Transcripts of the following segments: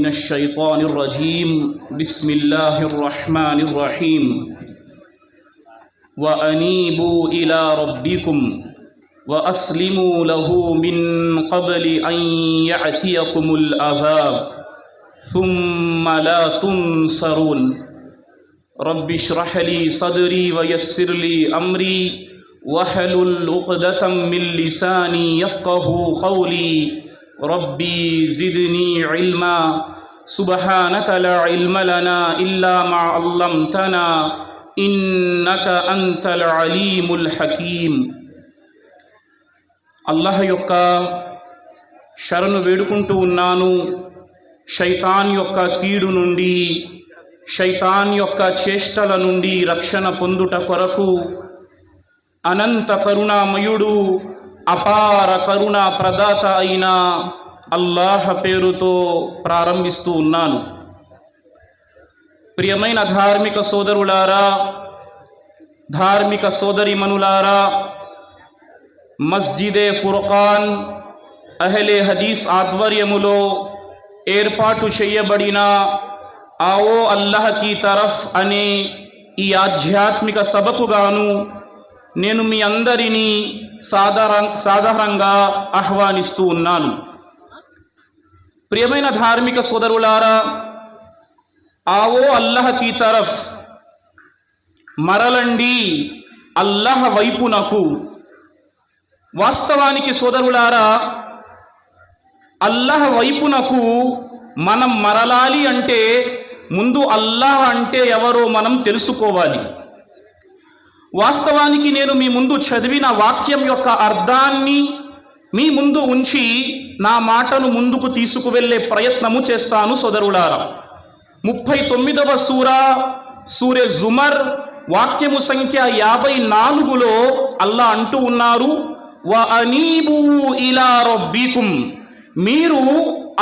من الشيطان الرجيم بسم الله الرحمن الرحيم وأنيبوا إلى ربكم وأسلموا له من قبل أن يأتيكم العذاب ثم لا تنصرون رب اشرح لي صدري ويسر لي أمري واحلل عقدة من لساني يفقهوا قولي ربي زدني علما سبحانك لا علم لنا إلا ما علمتنا إنك أنت العليم الحكيم. అల్లాహ్ యొక్క శరణు వేడుకుంటూ ఉన్నాను. శైతాన్ యొక్క కీడు నుండి, శైతాన్ యొక్క చేష్టల నుండి రక్షణ పొందుట కొరకు అనంత కరుణామయుడు అపార కరుణా ప్రదాత అయిన అల్లాహ్ పేరుతో ప్రారంభిస్తూ ఉన్నాను. ప్రియమైన ధార్మిక సోదరులారా, ధార్మిక సోదరిమణులారా, మస్జిదే ఫుర్ఖాన్ అహ్లే హదీస్ ఆధ్వర్యములో ఏర్పాటు చేయబడిన आओ అల్లాహ్ की तरफ అనే ఈ ఆధ్యాత్మిక సభకు గాను నేను మీ అందరినీ సాధారణంగా ఆహ్వానిస్తూ ఉన్నాను. ప్రియమైన ధార్మిక సోదరులారా, आओ అల్లాహ్ की तरफ మరలండి అల్లాహ్ వైపునకు. వాస్తవానికి సోదరులారా, అల్లాహ్ వైపునకు మనం మరలాలి అంటే ముందు అల్లాహ్ అంటే ఎవరో మనం తెలుసుకోవాలి. వాస్తవానికి నేను మీ ముందు చదివిన వాక్యం యొక్క అర్థాన్ని మీ ముందు ఉంచి నా మాటను ముందుకు తీసుకువెళ్ళే ప్రయత్నము చేస్తాను సోదరులారా. 39వ సూరే జుమర్ వాక్యము సంఖ్య 54లో అల్లాహ్ అంటూ ఉన్నారు, వఅనీబూ ఇలా రబ్బికుం, మీరు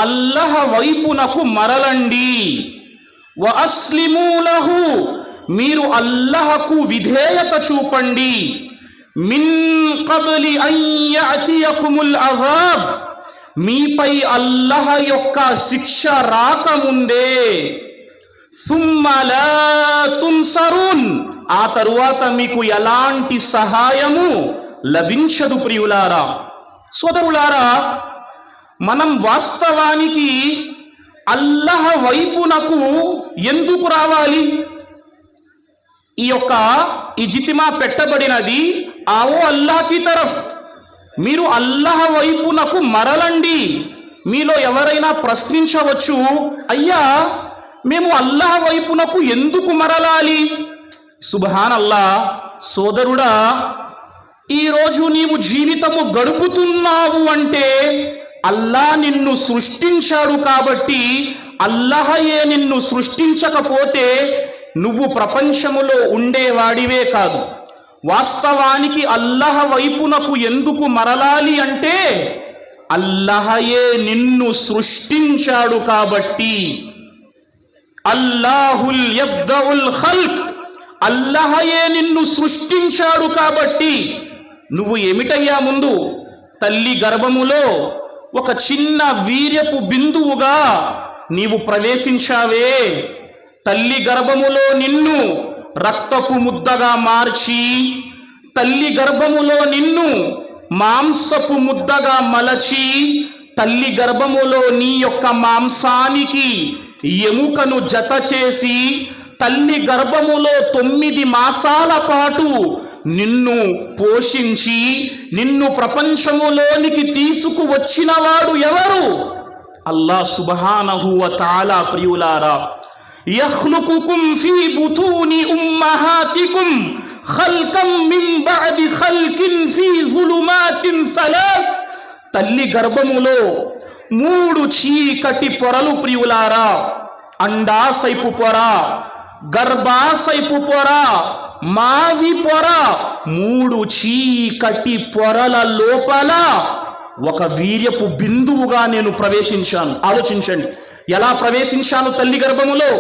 అల్లాహ్ వైపునకు మరలండి. వఅస్లిమూ లహు, మీరు అల్లాహకు విధేయత చూపండి. మిన్ కబ్లి అన్ యఅతియకుముల్ అజాబ్, మీపై అల్లాహ్ యొక్క శిక్ష రాకముందే. థుమ్మ లా తున్సరున్, ఆ తరువాత మీకు ఎలాంటి సహాయము లభించదు. ప్రియులారా, సోదరులారా, మనం వాస్తవానికి అల్లాహ్ వైపునకు ఎందుకు రావాలి? ఈ ఇజ్తిమా పెట్టబడినది आओ అల్లాహ్ కి తరఫ్, మీరు అల్లాహ్ వైపునకు మరలండి. మీలో ఎవరైనా ప్రశ్నించవచ్చు, అయ్యా మేము అల్లాహ్ వైపునకు ఎందుకు మరలాలి? సుబ్హానల్లాహ్, సోదరుడా, ఈరోజు నీవు జీవితము గడుపుతున్నావు అంటే అల్లాహ్ నిన్ను సృష్టించాడు కాబట్టి. అల్లాహయే నిన్ను సృష్టించకపోతే నువ్వు ప్రపంచములో ఉండేవాడివే కాదు. వాస్తవానికి అల్లాహ్ వైపునకు ఎందుకు మరలాలి అంటే అల్లాహయే నిన్ను సృష్టించాడు కాబట్టి. అల్లాహుల్ యబ్దఉల్ ఖల్క్, అల్లాహయే నిన్ను సృష్టించాడు కాబట్టి నువ్వు ఏమిటయ్యా ముందు తల్లి గర్భములో ఒక చిన్న వీర్యపు బిందువుగా నీవు ప్రవేశించావే. తల్లి గర్భములో నిన్ను రక్తపు ముద్దగా మార్చి, తల్లి గర్భములో నిన్ను మాంసపు ముద్దగా మలచి, తల్లి గర్భములో నీ యొక్క మాంసానికి ఎముకను జత చేసి, తల్లి గర్భములో 9 మాసాల పాటు నిన్ను పోషించి నిన్ను ప్రపంచములోనికి తీసుకువచ్చినవాడు ఎవరు? అల్లాహ్ సుబ్హానహు వ తఆలా. ప్రియులారా, యఖ్లుకుకుం ఫీ బుతూని ఉమ్మహాతికుం ఖల్కం మిన్ బఅది ఖల్కిన్ ఫీ జులుమాతిన్ సలాస్, తల్లి గర్భములో 3 చీకటి పొరలు ప్రియులారా, అండాశయపు పొర, గర్భాశయపు పొర, మావి పొర, 3 చీకటి పొరల లోపల ఒక వీర్యపు బిందువుగా నేను ప్రవేశించాను. ఆలోచించండి, ఎలా ప్రవేశించాను తల్లి గర్భములో?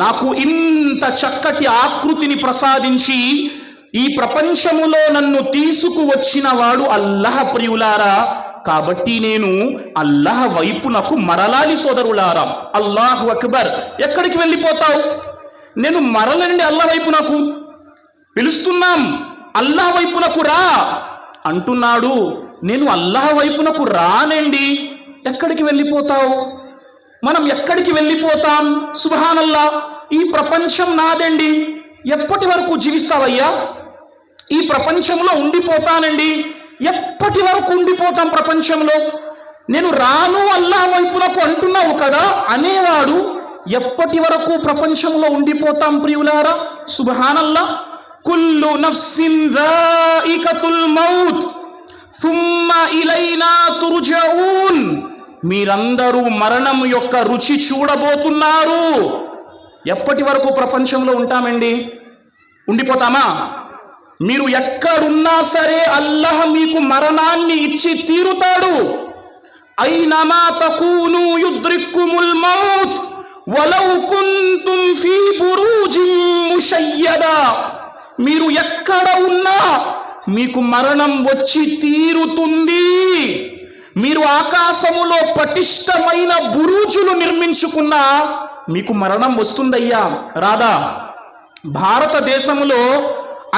నాకు ఇంత చక్కటి ఆకృతిని ప్రసాదించి ఈ ప్రపంచములో నన్ను తీసుకువచ్చిన వాడు అల్లాహ్. ప్రియులారా, కాబట్టి నేను అల్లాహ్ వైపునకు మరలాలి సోదరులారా. అల్లాహు అక్బర్. ఎక్కడికి వెళ్ళిపోతావు? నేను మరలండి అల్లాహ్ వైపునకు, పిలుస్తున్నాం అల్లాహ్ వైపునకు రా అంటున్నాడు. నేను అల్లాహ్ వైపునకు రానండి. ఎక్కడికి వెళ్ళిపోతావు? మనం ఎక్కడికి వెళ్ళిపోతాం? సుబ్హానల్లా. ఈ ప్రపంచం నాదండి. ఎప్పటి వరకు జీవిస్తావయ్యా? ఈ ప్రపంచంలో ఉండిపోతానండి. ఎప్పటి వరకు ఉండిపోతాం ప్రపంచంలో? నేను రాను అల్లాహ్ వైపునకు అంటున్నావు కదా అనేవాడు ఎప్పటి వరకు ప్రపంచంలో ఉండిపోతాం ప్రియులారా? సుబ్హానల్లా. కుల్లు నఫ్సిన్ జాయికతుల్ మౌత్ థుమ్మ ఇలైనా తుర్జఊన్. మీరందరూ మరణం యొక్క రుచి చూడబోతున్నారు. ఎప్పటి వరకు ప్రపంచంలో ఉంటామండి? ఉండిపోతామా? మీరు ఎక్కడున్నా సరే అల్లాహ్ మీకు మరణాన్ని ఇచ్చి తీరుతాడు. ఐనమా తకూను యుద్రిక్కుముల్ మౌత్ వలౌ కుంతుం ఫీ బురూజిన్ ముషయ్యదా. మీరు ఎక్కడ ఉన్నా మీకు మరణం వచ్చి తీరుతుంది. మీరు ఆకాశములో పటిష్టమైన బురుజులు నిర్మించుకున్నా మీకు మరణం వస్తుందయ్యా, రాదా? భారతదేశంలో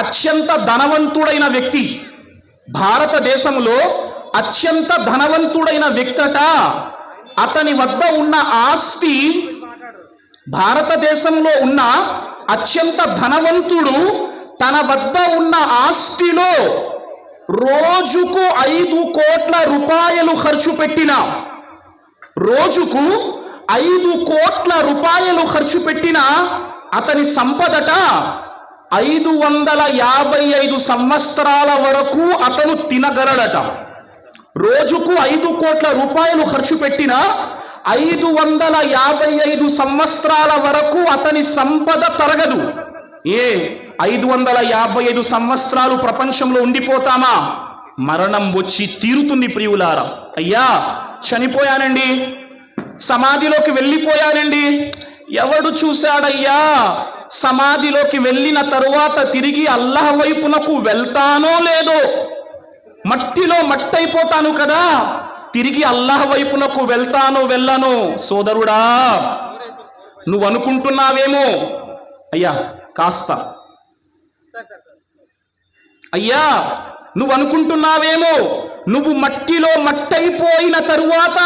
అత్యంత ధనవంతుడైన వ్యక్తి, భారతదేశంలో అత్యంత ధనవంతుడైన వ్యక్తట. అతని వద్ద ఉన్న ఆస్తి, భారతదేశంలో ఉన్న అత్యంత ధనవంతుడు తన వద్ద ఉన్న ఆస్తిలో రోజుకు 5 కోట్ల రూపాయలు ఖర్చు పెట్టిన, రోజుకు 5 కోట్ల రూపాయలు ఖర్చు పెట్టిన అతని సంపదట 555 సంవత్సరాల వరకు అతను తినగలడట. రోజుకు 5 కోట్ల రూపాయలు ఖర్చు పెట్టిన 555 సంవత్సరాల వరకు అతని సంపద తరగదు. 555 సంవత్సరాలు ప్రపంచంలో ఉండిపోతామా? మరణం వచ్చి తీరుతుంది ప్రియులారా. అయ్యా చనిపోయానండి, సమాధిలోకి వెళ్ళిపోయానండి. ఎవడు చూశాడయ్యా? సమాధిలోకి వెళ్ళిన తరువాత తిరిగి అల్లాహ్ వైపునకు వెళ్తానో లేదో? మట్టిలో మట్టయిపోతాను కదా, తిరిగి అల్లాహ్ వైపునకు వెళ్తానో వెళ్ళను? సోదరుడా, నువ్వు అనుకుంటున్నావేమో అయ్యా, కాస్త అయ్యా నువ్వు అనుకుంటున్నావేమో నువ్వు మట్టిలో మట్టయిపోయిన తరువాత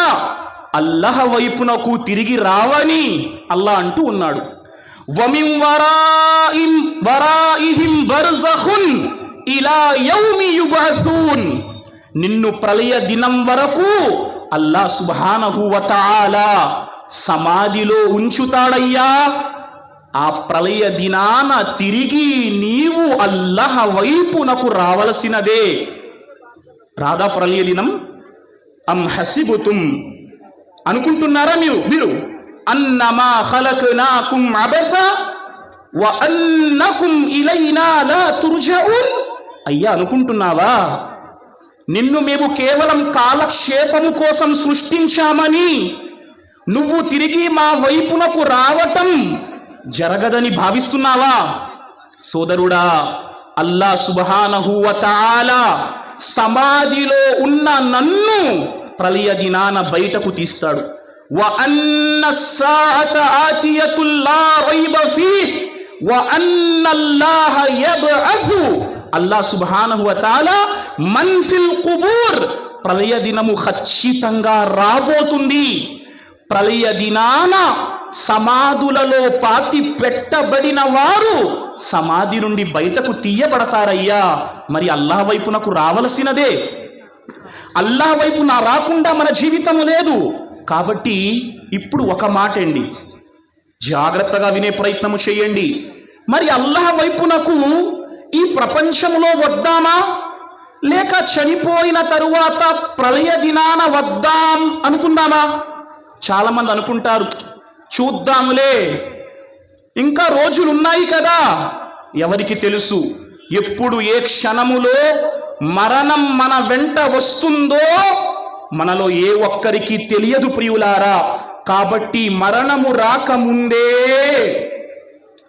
అల్లాహ్ వైపునకు తిరిగి రావని అల్లాహ్ అంటూ ఉన్నాడు. వమిన్ వరాయిహిం బర్జఖున్ ఇలా యౌమి యుబఅసూన్. నిన్ను ప్రళయ దినం వరకు అల్లాహ్ సుబ్హానహు వ తఆలా సమాధిలో ఉంచుతాడయ్యా. ఆ ప్రళయ దినాన తిరిగి నీవు అల్లాహ్ వైపునకు రావలసినదే. రాదా ప్రళయ దినం? అం హసిబుతుం, అనుకుంటున్నారా మీరు అన్నమా ఖలక్నాకుం అబస వ అన్నకుం ఇలైనా లా తుర్జఊన్. అయ్యా అనుకుంటున్నావా నిన్ను మేము కేవలం కాలక్షేపము కోసం సృష్టించామని, నువ్వు తిరిగి మా వైపునకు రావటం జరగదని భావిస్తున్నావా? సోదరుడా, అల్లాహ్ సుబ్హానహు వ తఆలా సమాధిలో ఉన్న నన్ను ప్రళయ దినాన బయటకు తీస్తాడు. వ అన్నస్సాఅత ఆతియతుల్ లా రైబ ఫీహ్ వ అన్నల్లాహ యబ్అసు. అల్లాహ్ సుబ్హానహు వ తఆలా మన్ ఫిల్ ఖుబూర్, ప్రళయ దినము ఖచ్చితంగా రాబోతుంది. ప్రళయ దినాన సమాధులలో పాతి పెట్టబడిన వారు సమాధి నుండి బయటకు తీయబడతారయ్యా. మరి అల్లాహ్ వైపునకు రావలసినదే. అల్లాహ్ వైపు రాకుండా మన జీవితం లేదు. కాబట్టి ఇప్పుడు ఒక మాట అండి, జాగ్రత్తగా వినే ప్రయత్నము చేయండి. మరి అల్లాహ్ వైపునకు ఈ ప్రపంచంలో వద్దామా, లేక చనిపోయిన తరువాత ప్రళయ దినాన వద్దాం అనుకుందామా? చాలా మంది అనుకుంటారు, చూద్దాములే, ఇంకా రోజులున్నాయి కదా. ఎవరికి తెలుసు ఎప్పుడు ఏ క్షణములో మరణం మన వెంట వస్తుందో మనలో ఏ ఒక్కరికి తెలియదు ప్రియులారా. కాబట్టి మరణము రాకముందే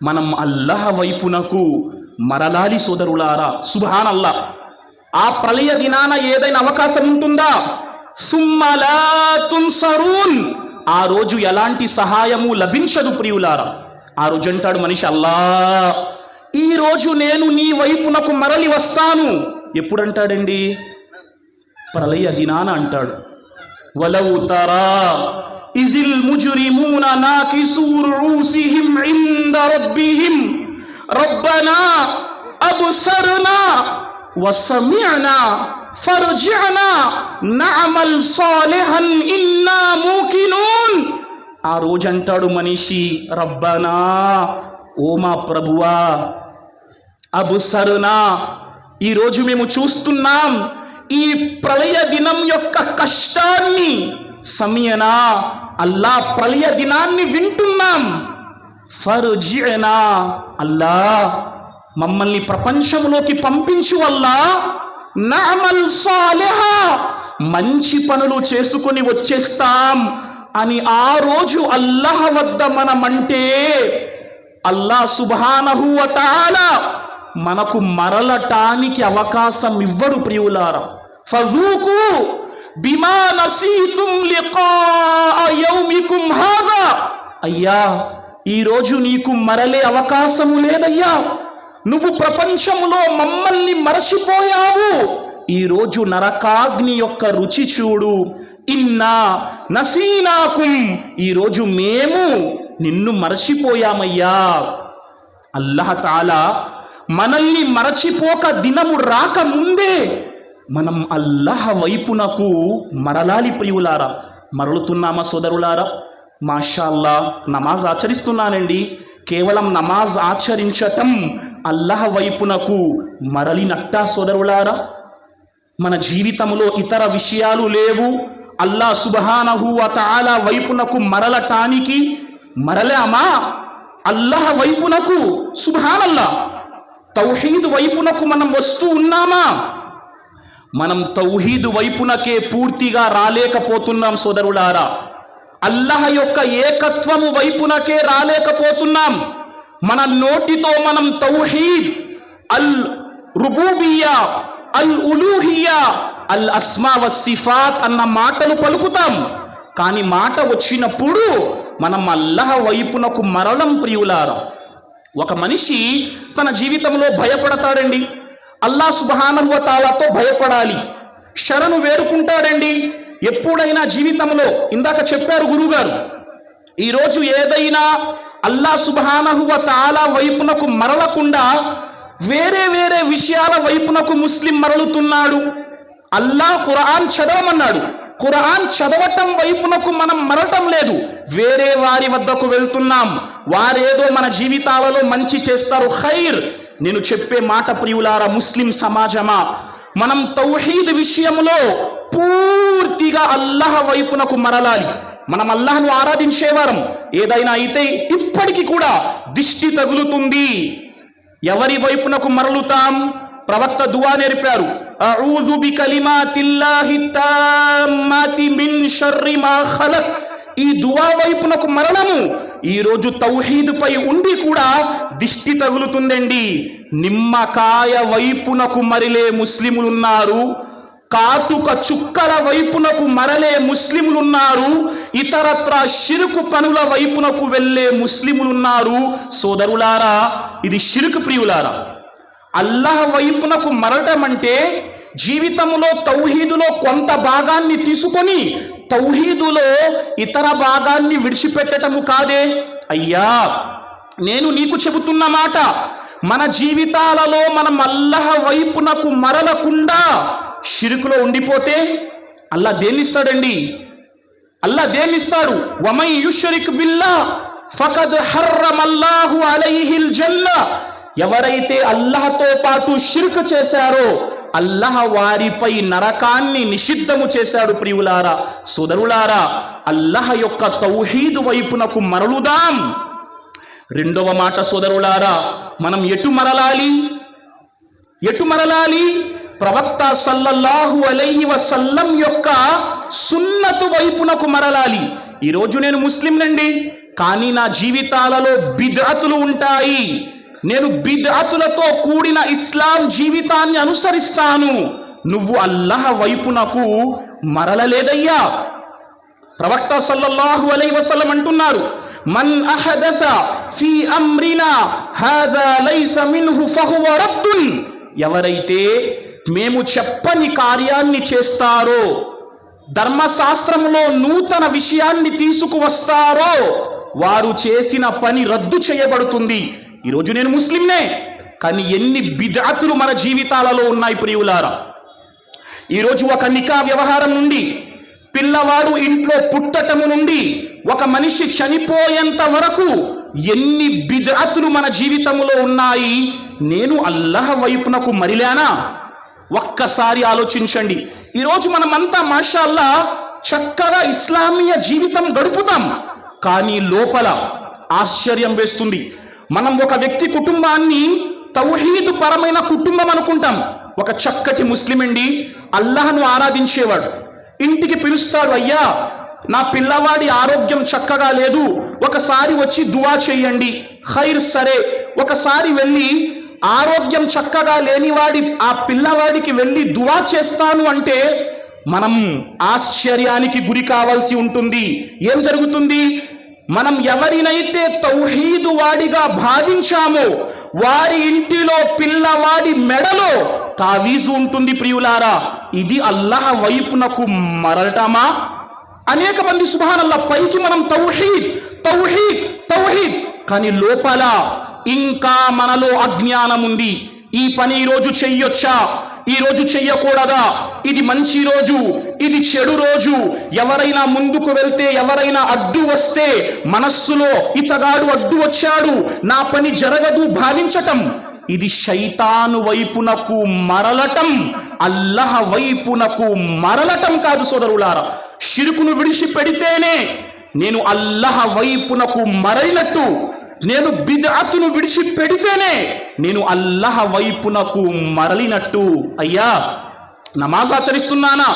మనం అల్లాహ్ వైపునకు మరలాలి సోదరులారా. సుబ్హానల్లాహ్. ఆ ప్రళయ దినాన ఏదైనా అవకాశం ఉంటుందా? సుమ్మా లా తున్సరూన్, ఆ రోజు ఎలాంటి సహాయము లభించదు ప్రియులారా. ఆ రోజు అంటాడు మనిషి, అల్లా ఈ రోజు నేను నీ వైపునకు మరలి వస్తాను. ఎప్పుడంటాడండి? ప్రళయ దినాన అంటాడు. వలౌ తరా ఇజిల్ ముజ్రిమూన నాకిసూ రూసిహిం ఇంద రబ్బిహిం రబ్బనా అబ్సర్నా వసమిఅనా ఫర్జిఅనా నఅమల్ సాలిహన్ ఇన్నా మూకినూన్. ఆ రోజు అంటాడు మనిషి, రబ్బనా, ఓ మా ప్రభువా, అబ్సర్నా, ఈరోజు మేము చూస్తున్నాం ఈ ప్రళయ దినం యొక్క కష్టాన్ని. సమయనా, అల్లా ప్రళయ దినాన్ని వింటున్నాం. ఫర్జిఅనా, అల్లా మమ్మల్ని ప్రపంచంలోకి పంపించు అల్లా. నఅమల్ సాలిహా, మంచి పనులు చేసుకొని వచ్చేస్తాం అని ఆ రోజు అల్లాహ్ వద్ద మనమంటే అల్లాహ్ సుబ్హానహు వ తఆలా మనకు మరలటానికి అవకాశం ఇవ్వడు ప్రియులారా. ఫజూకు బిమా నసీతుం లిఖాఅ యౌమికుం హాదా, అయ్యా ఈరోజు నీకు మరలే అవకాశము లేదయ్యా, నువ్వు ప్రపంచంలో మమ్మల్ని మరచిపోయావు. ఈరోజు నరకాగ్ని యొక్క రుచి చూడు. ఇన్నా నసీనాకుం, ఈరోజు మేము నిన్ను మరచిపోయామయ్యా. అల్లాహ్ తాలా మనల్ని మరచిపోక దినము రాకముందే మనం అల్లాహ్ వైపునకు మరలాలి ప్రియులారా. మరలుతున్నామా సోదరులారా? మాషాల్లా, నమాజ్ ఆచరిస్తున్నానండి. కేవలం నమాజ్ ఆచరించటం అల్లాహ్ వైపునకు మరలినట్టా సోదరులారా? మన జీవితంలో ఇతర విషయాలు లేవు, అల్లాహ్ సుబ్హానహు వ తఆలా వైపునకు మరలటానికి మరలామా? అల్లాహ్ వైపునకు సుబ్హానల్లాహ్, తౌహీద్ వైపునకు మనం వస్తూ ఉన్నామా? మనం తౌహీద్ వైపునకే పూర్తిగా రాలేకపోతున్నాం సోదరులారా. అల్లాహ్ యొక్క ఏకత్వము వైపునకే రాలేకపోతున్నాం. మన నోటితో మనం తౌహీద్, అల్ రుబూబియ్యా, అల్ ఉలూహియ్యా, అల్ అస్మా వ సిఫాత్ అన్న మాటలు పలుకుతాం. కానీ మాట వచ్చినప్పుడు మనం అల్లాహ్ వైపునకు మరలం ప్రియులారా. ఒక మనిషి తన జీవితంలో భయపడతాడండి. అల్లాహ్ సుబ్హానహు వ తఆలాతో భయపడాలి, శరణు వేడుకుంటాడండి. ఎప్పుడైనా జీవితంలో, ఇందాక చెప్పారు గురుగారు, ఈరోజు ఏదైనా అల్లాహ్ సుబ్హానహు వ తఆలా వైపునకు మరలకుండా వేరే వేరే విషయాల వైపునకు ముస్లిం మరలుతున్నాడు. అల్లాహ్ ఖురాన్ చదవమన్నాడు, ఖురాన్ చదవటం వైపునకు మనం మరలటం లేదు, వేరే వారి వద్దకు వెళ్తున్నాం. వారేదో మన జీవితాలలో మంచి చేస్తారు, ఖైర్. నేను చెప్పే మాట ప్రియులారా, ముస్లిం సమాజమా, మనం తౌహీద్ విషయంలో పూర్తిగా అల్లాహ్ వైపునకు మరలాలి. మనం అల్లాహ్ను ఆరాధించేవారం, ఏదైనా అయితే ఇప్పటికీ కూడా దిష్టి తగులుతుంది. ఎవరి వైపునకు మరలుతాం? ప్రవక్త దువా నేర్పారు, అఊజు బికలిమాతిల్లాహి తామ్మాతి మిన్ షర్రి మా ఖలక్. ఈ దువా వైపునకు మరలము. ఈరోజు తౌహీద్ పై ఉండి కూడా దిష్టి తగులుతుందండి. నిమ్మకాయ వైపునకు మరలే ముస్లిములున్నారు, కాటుక చుక్కల వైపునకు మరలే ముస్లిములున్నారు, ఇతరత్ర షిరుకు పనుల వైపునకు వెళ్ళే ముస్లిములున్నారు. సోదరులారా, ఇది షిరుకు ప్రియులారా. అల్లాహ్ వైపునకు మరలటం అంటే జీవితంలో తౌహీదులో కొంత భాగాన్ని తీసుకొని తౌహీదులో ఇతర భాగాన్ని విడిచిపెట్టటము కాదే. అయ్యా, నేను నీకు చెబుతున్న మాట, మన జీవితాలలో మనం అల్లాహ్ వైపునకు మరలకుండా షిరుకులో ఉండిపోతే అల్లాహ్ దేన్నిస్తాడండి? అల్లాహ్ దేన్నిస్తాడు? వమై యుష్రిక్ బిల్లాహ్ ఫకద్ హర్రమల్లాహు అలైహిల్ జన్నా. ఎవరైతే అల్లాహ్తో పాటు షిర్క్ చేశారో అల్లాహ్ వారిపై నరకాన్ని నిషిద్ధము చేశాడు. ప్రియులారా, సోదరులారా, అల్లాహ్ యొక్క తౌహీద్ వైపునకు మరలుదాం. రెండవ మాట సోదరులారా, మనం ఎటు మరలాలి? ఎటు మరలాలి? ప్రవక్త సల్లల్లాహు అలైహి వసల్లం యొక్క సున్నతు వైపునకు మరలాలి. ఈరోజు నేను ముస్లింనండి, కానీ నా జీవితాలలో బిద్అతులు ఉంటాయి. నేను బిద్అతులతో కూడిన ఇస్లాం జీవితాన్ని అనుసరిస్తాను. నువ్వు అల్లాహ్ వైపునకు మరలలేదయ్యా. ప్రవక్త సల్లల్లాహు అలైహి వసల్లం అంటున్నారు, మన్ అహదస ఫీ అమ్రినా హాదా లైస మిన్హు ఫహువ రద్దున్. ఎవరైతే మేము చెప్పని కార్యాన్ని చేస్తారో, ధర్మశాస్త్రంలో నూతన విషయాన్ని తీసుకువస్తారో, వారు చేసిన పని రద్దు చేయబడుతుంది. ఈరోజు నేను ముస్లింనే, కానీ ఎన్ని బిద్అతులు మన జీవితాలలో ఉన్నాయి ప్రియులారా. ఈరోజు ఒక నికా వ్యవహారం నుండి, పిల్లవాడు ఇంట్లో పుట్టటము నుండి, ఒక మనిషి చనిపోయేంత వరకు ఎన్ని బిద్అతులు మన జీవితంలో ఉన్నాయి. నేను అల్లాహ్ వైపునకు మరిలానా? ఒక్కసారి ఆలోచించండి. ఈరోజు మనమంతా మాషాల్లా చక్కగా ఇస్లామీయ జీవితం గడుపుతాం, కానీ లోపల ఆశ్చర్యం వేస్తుంది. మనం ఒక వ్యక్తి కుటుంబాన్ని తౌహీద్ పరమైన కుటుంబం అనుకుంటాం. ఒక చక్కటి ముస్లిం అండి, అల్లాహ్ను ఆరాధించేవాడు, ఇంటికి పిలుస్తాడు, అయ్యా నా పిల్లవాడి ఆరోగ్యం చక్కగా లేదు, ఒకసారి వచ్చి దువా చేయండి. ఖైర్, సరే. ఒకసారి వెళ్ళి ఆరోగ్యం చక్కగా లేనివాడి ఆ పిల్లవాడికి వెళ్ళి దువా చేస్తాను అంటే మనం ఆశ్చర్యానికి గురి కావాల్సి ఉంటుంది. ఏం జరుగుతుంది? మనం ఎవరినైతే తౌహీదు వాడిగా భావించామో వారి ఇంటిలో పిల్లవాడి మెడలో తావీజు ఉంటుంది ప్రియులారా. ఇది అల్లాహ్ వైపునకు మరలటమా? అనేక మంది సుబ్హానల్లాహ్ పైకి మనం తౌహీద్ తౌహీద్ తౌహీద్, కానీ లోపల ఇంకా మనలో అజ్ఞానం ఉంది. ఈ పని ఈరోజు చెయ్యొచ్చా, ఈరోజు చెయ్యకూడదా, ఇది మంచి రోజు, ఇది చెడు రోజు, ఎవరైనా ముందుకు వెళ్తే, ఎవరైనా అడ్డు వస్తే మనస్సులో ఇతగాడు అడ్డు వచ్చాడు, నా పని జరగదు భావించటం. ఇది శైతాను వైపునకు మరలటం, అల్లాహ్ వైపునకు మరలటం కాదు సోదరులారా. షిరుకును విడిచిపెడితేనే నేను అల్లాహ్ వైపునకు మరలినట్టు, నేను బిద్అతును విడిచిపెడితేనే నేను అల్లాహ్ వైపునకు మరలినట్టు. అయ్యా నమాజ్ ఆచరిస్తున్నానా?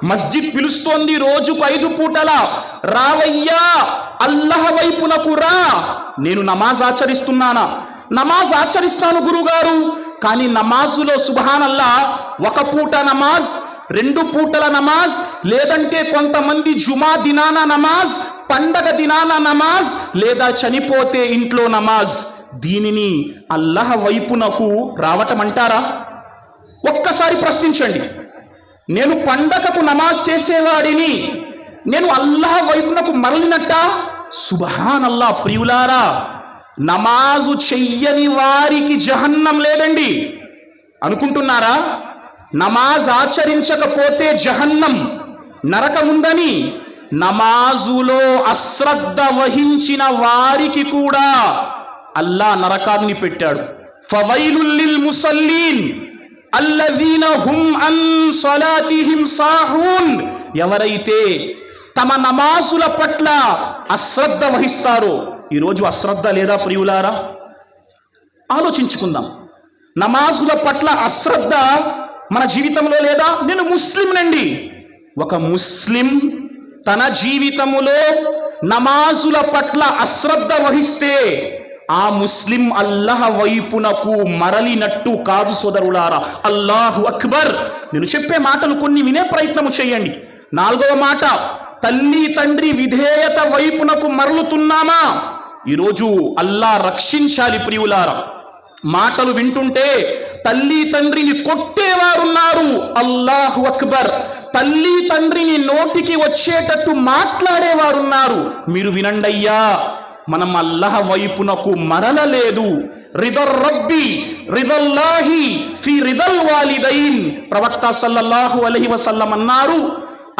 మస్జిద్ పిలుస్తోంది రోజుకు 5 పూటలా, రావయ్యా అల్లాహ్ వైపునకు రా. నేను నమాజ్ ఆచరిస్తున్నానా? నమాజ్ ఆచరిస్తాను గురుగారు, కానీ నమాజులో సుబ్హానల్లా ఒక పూట నమాజ్, 2 పూటల నమాజ్, లేదంటే కొంతమంది జుమా దినాన నమాజ్, పండగ దినాన నమాజ్, లేదా చనిపోతే ఇంట్లో నమాజ్. దీనిని అల్లాహ్ వైపునకు రావటం అంటారా? ఒక్కసారి ప్రశ్నించండి. నేను పండగకు నమాజ్ చేసేవాడిని, నేను అల్లాహ్ వైపునకు మరలినట్టా? సుబ్హానల్లాహ్ ప్రియులారా, నమాజు చెయ్యని వారికి జహన్నం లేదండి అనుకుంటున్నారా? నమాజ్ ఆచరించకపోతే జహన్నం, నరకముందని. నమాజులో అశ్రద్ధ వహించిన వారికి కూడా అల్లా నరకాన్ని పెట్టాడు. ఫవైలుల్ లిల్ ముసల్లీన్ అల్లజీన హుమ్ అన్ సలాతిహిమ్ సాహూన్. ఎవరైతే తమ నమాజుల పట్ల అశ్రద్ధ వహిస్తారో, ఈరోజు అశ్రద్ధ లేదా ప్రియులారా? ఆలోచించుకుందాం. నమాజుల పట్ల అశ్రద్ధ మన జీవితంలో లేదా? నేను ముస్లింనండి. ఒక ముస్లిం తన జీవితములో నమాజుల పట్ల అశ్రద్ధ వహిస్తే ఆ ముస్లిం అల్లాహ్ వైపునకు మరలినట్టు కాదు సోదరులారా. అల్లాహు అక్బర్. నేను చెప్పే మాటలు కొన్ని వినే ప్రయత్నము చేయండి. 4వ మాట, తల్లి తండ్రి విధేయత వైపునకు మరలుతున్నామా? ఈరోజు అల్లాహ్ రక్షించాలి ప్రియులారా. మాటలు వింటుంటే తల్లి తండ్రిని కొట్టేవారున్నారు. అల్లాహు అక్బర్. తల్లి తండ్రిని నోటికి వచ్చేటట్టు మాట్లాడేవారున్నారు. మీరు వినండి అయ్యా, మనం అల్లాహ్ వైపునకు మరలలేదు. రిదర్ రబ్బి రిదల్లాహి ఫీ రిదల్ వాలిదైన్. ప్రవక్త సల్లల్లాహు అలైహి వసల్లం అన్నారు,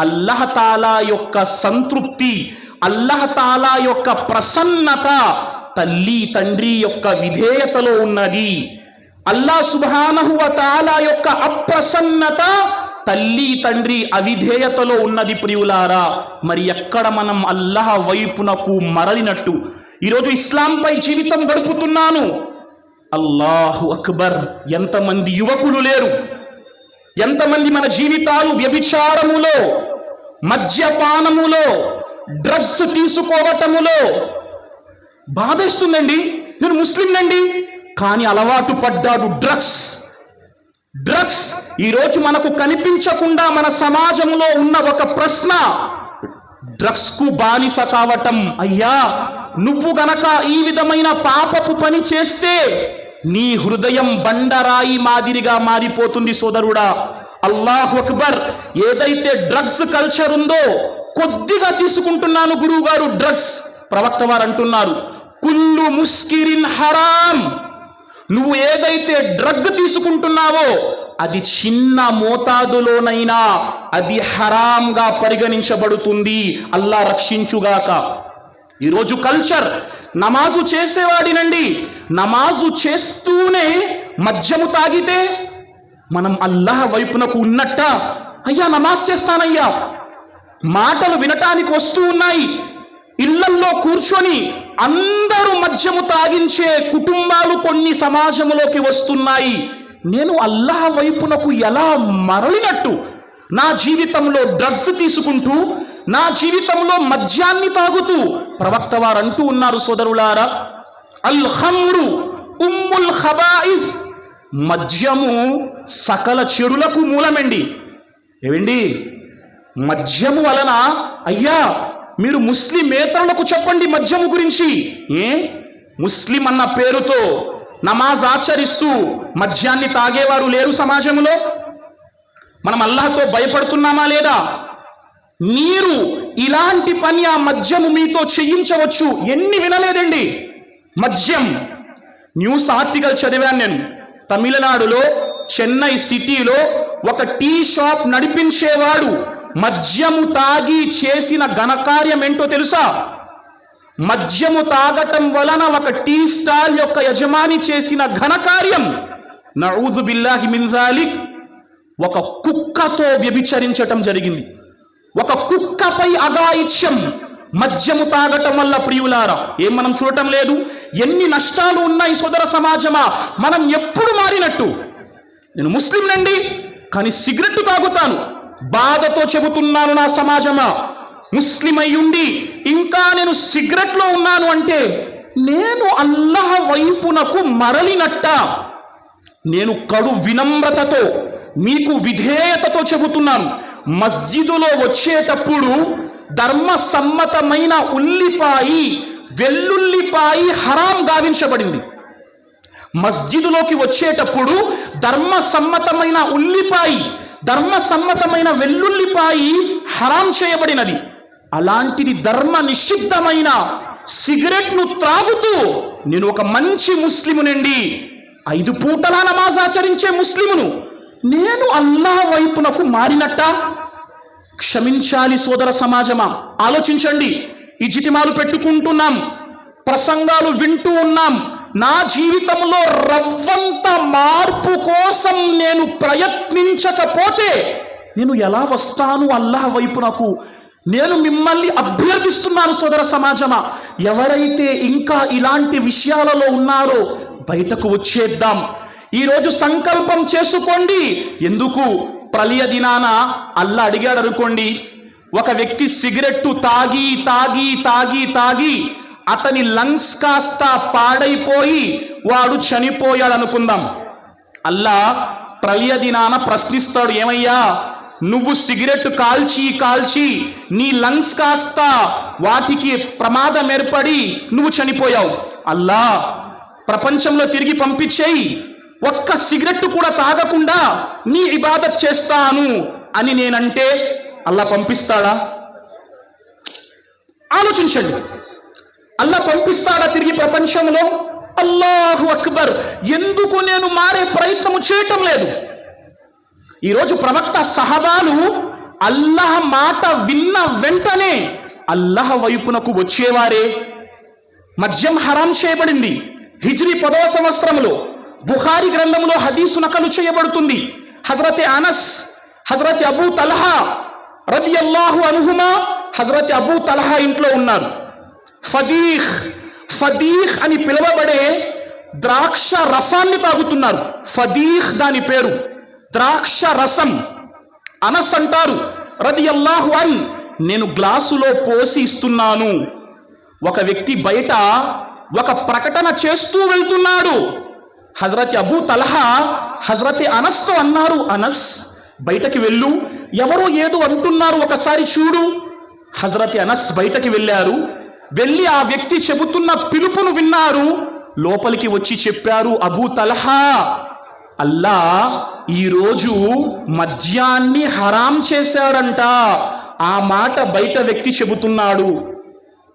అల్లాహ్ తాలా యొక్క సంతృప్తి, అల్లాహ్ తాలా యొక్క ప్రసన్నత తల్లి తండ్రి యొక్క విధేయతలో ఉన్నది. అల్లాహ్ సుబ్హానహు వ తఆలా యొక్క అప్రసన్నత తల్లి తండ్రి అవిధేయతలో ఉన్నది ప్రియులారా. మరి ఎక్కడ మనం అల్లాహ్ వైపునకు మరలినట్టు? ఈరోజు ఇస్లాంపై జీవితం గడుపుతున్నాను. అల్లాహు అక్బర్. ఎంతమంది యువకులు లేరు? ఎంతమంది మన జీవితాలు వ్యభిచారములో, మద్యపానములో, డ్రగ్స్ తీసుకోవటములో. బాధేస్తుందండి. నేను ముస్లింనండి, కానీ అలవాటు పడ్డాడు డ్రగ్స్. డ్రగ్స్ ఈరోజు మనకు కనిపించకుండా మన సమాజంలో ఉన్న ఒక ప్రశ్న, డ్రగ్స్ కు బానిస కావటం. అయ్యా, నువ్వు గనక ఈ విధమైన పాపపు పని చేస్తే నీ హృదయం బండరాయి మాదిరిగా మారిపోతుంది సోదరుడా. అల్లాహు అక్బర్. ఏదైతే డ్రగ్స్ కల్చర్ ఉందో, కొద్దిగా తీసుకుంటున్నాను గురువు గారు డ్రగ్స్, ప్రవక్త వారు అంటున్నారు కుల్లు ముస్కిరిన్ హరాం. నువ్వు ఏదైతే డ్రగ్ తీసుకుంటున్నావో అది చిన్న మోతాదులోనైనా అది హరాంగా పరిగణించబడుతుంది. అల్లా రక్షించుగాక. ఈరోజు కల్చర్, నమాజు చేసేవాడినండి, నమాజు చేస్తూనే మద్యము తాగితే మనం అల్లాహ్ వైపునకు ఉన్నట్ట? అయ్యా నమాజ్ చేస్తానయ్యా, మాటలు వినటానికి వస్తూ ఉన్నాయి, ఇళ్లల్లో కూర్చొని అందరూ మద్యము తాగించే కుటుంబాలు కొన్ని సమాజంలోకి వస్తున్నాయి. నేను అల్లాహ్ వైపునకు ఎలా మరలినట్టు? నా జీవితంలో డ్రగ్స్ తీసుకుంటూ, నా జీవితంలో మద్యాన్ని తాగుతూ ప్రవక్త వారు అంటూ ఉన్నారు సోదరులారా, అల్ ఖమ్రు ఉమ్ముల్ ఖబాయిస్. మద్యము సకల చెడులకు మూలమండి. ఏవండి, మద్యము వలన, అయ్యా మీరు ముస్లిమేతరులకు చెప్పండి మద్యము గురించి. ముస్లిం అన్న పేరుతో నమాజ్ ఆచరిస్తూ మద్యాన్ని తాగేవారు లేరు సమాజంలో? మనం అల్లాహ్తో భయపడుతున్నామా లేదా? మీరు ఇలాంటి పని ఆ మద్యము మీతో చేయించవచ్చు. ఎన్ని వినలేదండి మద్యం. న్యూస్ ఆర్టికల్ చదివాను నేను. తమిళనాడులో చెన్నై సిటీలో ఒక టీ షాప్ నడిపించేవాడు మద్యము తాగి చేసిన ఘనకార్యం ఏంటో తెలుసా? మద్యము తాగటం వలన ఒక టీ స్టాల్ యొక్క యజమాని చేసిన ఘనకార్యం, నఊజు బిల్లాహి మిన్ జాలిక్, ఒక కుక్కతో వ్యభిచరించటం జరిగింది. ఒక కుక్కపై అఘాయిత్యం మద్యము తాగటం వల్ల. ప్రియులారా, ఏం మనం చూడటం లేదు? ఎన్ని నష్టాలు ఉన్నాయి సోదర సమాజమా. మనం ఎప్పుడు మారినట్టు? నేను ముస్లిం నండి, కానీ సిగరెట్ తాగుతాను. బాధతో చెబుతున్నాను నా సమాజమా, ముస్లిం అయ్యుండి ఇంకా నేను సిగరెట్లో ఉన్నాను అంటే నేను అల్లాహ్ వైపునకు మరలినట్ట? నేను కడు వినమ్రతతో మీకు విధేయతతో చెబుతున్నాను. మస్జిదులో వచ్చేటప్పుడు ధర్మసమ్మతమైన ఉల్లిపాయి, వెల్లుల్లిపాయి హరాం గావించబడింది. మస్జిదులోకి వచ్చేటప్పుడు ధర్మసమ్మతమైన ఉల్లిపాయి, ధర్మసమ్మతమైన వెల్లుల్లిపాయి హరాం చేయబడినది. అలాంటిది ధర్మ నిషిద్ధమైన సిగరెట్ను త్రాగుతూ నేను ఒక మంచి ముస్లిమునండి, 5 పూటలా నమాజ్ ఆచరించే ముస్లిమును, నేను అల్లాహ్ వైపునకు మారినట్ట? క్షమించాలి సోదర సమాజమా. ఆలోచించండి. ఇజితిమాలు పెట్టుకుంటున్నాం, ప్రసంగాలు వింటూ ఉన్నాం. నా జీవితంలో రవ్వంత మార్పు కోసం నేను ప్రయత్నించకపోతే నేను ఎలా వస్తాను అల్లాహ్ వైపునకు? నేను మిమ్మల్ని అభ్యర్థిస్తున్నాను సోదర సమాజమా, ఎవరైతే ఇంకా ఇలాంటి విషయాలలో ఉన్నారో బయటకు వచ్చేద్దాం. ఈరోజు సంకల్పం చేసుకోండి. ఎందుకు? ప్రళయ దినాన అల్లా అడిగాడు అనుకోండి, ఒక వ్యక్తి సిగరెట్టు తాగి తాగి తాగి తాగి అతని లంగ్స్ కాస్త పాడైపోయి వాడు చనిపోయాడు అనుకుందాం. అల్లా ప్రళయ దినాన ప్రశ్నిస్తాడు, ఏమయ్యా నువ్వు సిగరెట్ కాల్చి కాల్చి నీ లంగ్స్ కాస్త వాటికి ప్రమాదం ఏర్పడి నువ్వు చనిపోయావు. అల్లా ప్రపంచంలో తిరిగి పంపించేయి, ఒక్క సిగరెట్ కూడా తాగకుండా నీ ఇబాదత్ చేస్తాను అని నేనంటే అల్లా పంపిస్తాడా? ఆలోచించండి. అల్లా పంపిస్తాడా తిరిగి ప్రపంచంలో? అల్లాహు అక్బర్. ఎందుకు నేను మారే ప్రయత్నము చేయటం లేదు? ఈరోజు ప్రవక్త సహబాలు అల్లాహ్ మాట విన్న వెంటనే అల్లాహ్ వైపునకు వచ్చేవారే. మద్యం హరాం చేయబడింది. హిజ్రీ 10వ సంవత్సరంలో బుఖారీ గ్రంథంలో హదీసు నకలు చేయబడుతుంది. హజరత్ అనస్, హజరత్ అబూ తల్హా రదియల్లాహు అన్హుమా, హజరత్ అబూ తల్హా ఇంట్లో ఉన్నారు. ఫదీహ్ ఫదీహ్ అని పిలువబడే ద్రాక్ష రసాన్ని తాగుతున్నారు. ఫదీహ్ దాని పేరు, ద్రాక్ష రసం. అనస్ అంటారు రదియల్లాహు అన్, నేను గ్లాసులో పోసి ఇస్తున్నాను. ఒక వ్యక్తి బయట ఒక ప్రకటన చేస్తూ వెళ్తున్నాడు. హజరత్ అబూ తల్హా హజరత్ అనస్తో అన్నారు, అనస్ బయటకి వెళ్ళు, ఎవరో ఏదో అంటున్నారు ఒకసారి చూడు. హజరత్ అనస్ బయటకి వెళ్ళారు. వెళ్ళి ఆ వ్యక్తి చెబుతున్న పిలుపును విన్నారు. లోపలికి వచ్చి చెప్పారు, అబూ తల్హా, అల్లా ఈరోజు మద్యాన్ని హరాం చేశాడంట. ఆ మాట బయట వ్యక్తి చెబుతున్నాడు.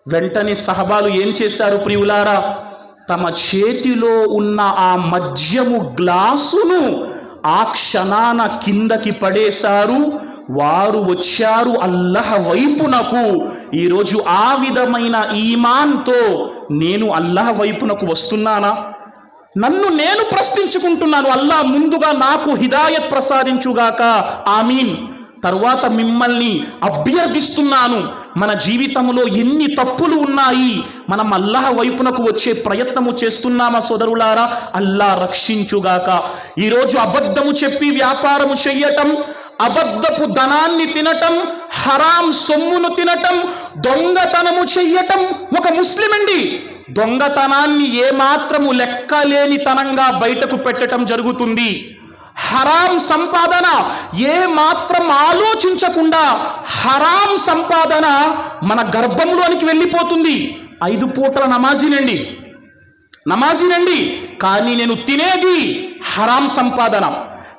వెంటనే సహబాలు ఏం చేశారు ప్రియులారా, తమ చేతిలో ఉన్న ఆ మద్యము గ్లాసును ఆ క్షణాన కిందకి పడేశారు. వారు వచ్చారు అల్లాహ్ వైపునకు. ఈరోజు ఆ విధమైన ఈమాన్తో నేను అల్లాహ్ వైపునకు వస్తున్నానా? నన్ను నేను ప్రశ్నించుకుంటున్నాను. అల్లాహ్ ముందుగా నాకు హిదాయత్ ప్రసాదించుగాక, ఆమీన్. తర్వాత మిమ్మల్ని అభ్యర్థిస్తున్నాను, మన జీవితంలో ఎన్ని తప్పులు ఉన్నాయి, మనం అల్లాహ్ వైపునకు వచ్చే ప్రయత్నము చేస్తున్నామా సోదరులారా? అల్లాహ్ రక్షించుగాక. ఈరోజు అబద్ధము చెప్పి వ్యాపారము చెయ్యటం, అబద్ధపు ధనాన్ని తినటం, హరాం సొమ్మును తినటం, దొంగతనము చెయ్యటం ఒక ముస్లిం అండి. దొంగతనాన్ని ఏమాత్రము లెక్కలేని తనంగా బయటకు పెట్టడం జరుగుతుంది. హరాం సంపాదన ఏ మాత్రం ఆలోచించకుండా హరాం సంపాదన మన గర్భంలోనికి వెళ్ళిపోతుంది. 5 పూటల నమాజీనండి, కానీ నేను తినేది హరాం సంపాదన.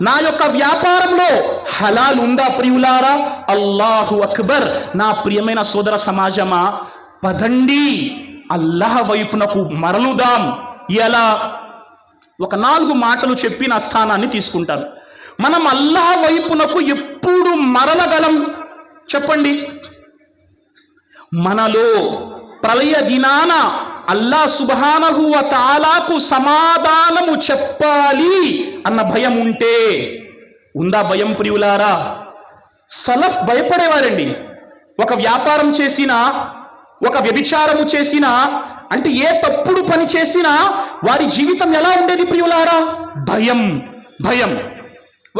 నా యొక్క వ్యాపారంలో హలాల్ ఉందా ప్రియులారా? అల్లాహు అక్బర్. నా ప్రియమైన సోదర సమాజమా, పదండి అల్లాహ్ వైపునకు మరలుదాం. ఎలా? ఒక 4 మాటలు చెప్పి నా స్థానాన్ని తీసుకుంటాను. మనం అల్లాహ్ వైపునకు ఎప్పుడు మరలగలం చెప్పండి? మనలో ప్రళయ దినాన అల్లాహ్ సుబ్హానహు వ తఆలాకు సమాధానము చెప్పాలి అన్న భయం ఉంటే, ఉందా భయం ప్రియులారా? సలఫ్ భయపడేవారండి. ఒక వ్యాపారం చేసినా, ఒక వ్యభిచారము చేసినా, అంటే ఏ తప్పుడు పని చేసినా వారి జీవితం ఎలా ఉండేది ప్రియులారా? భయం.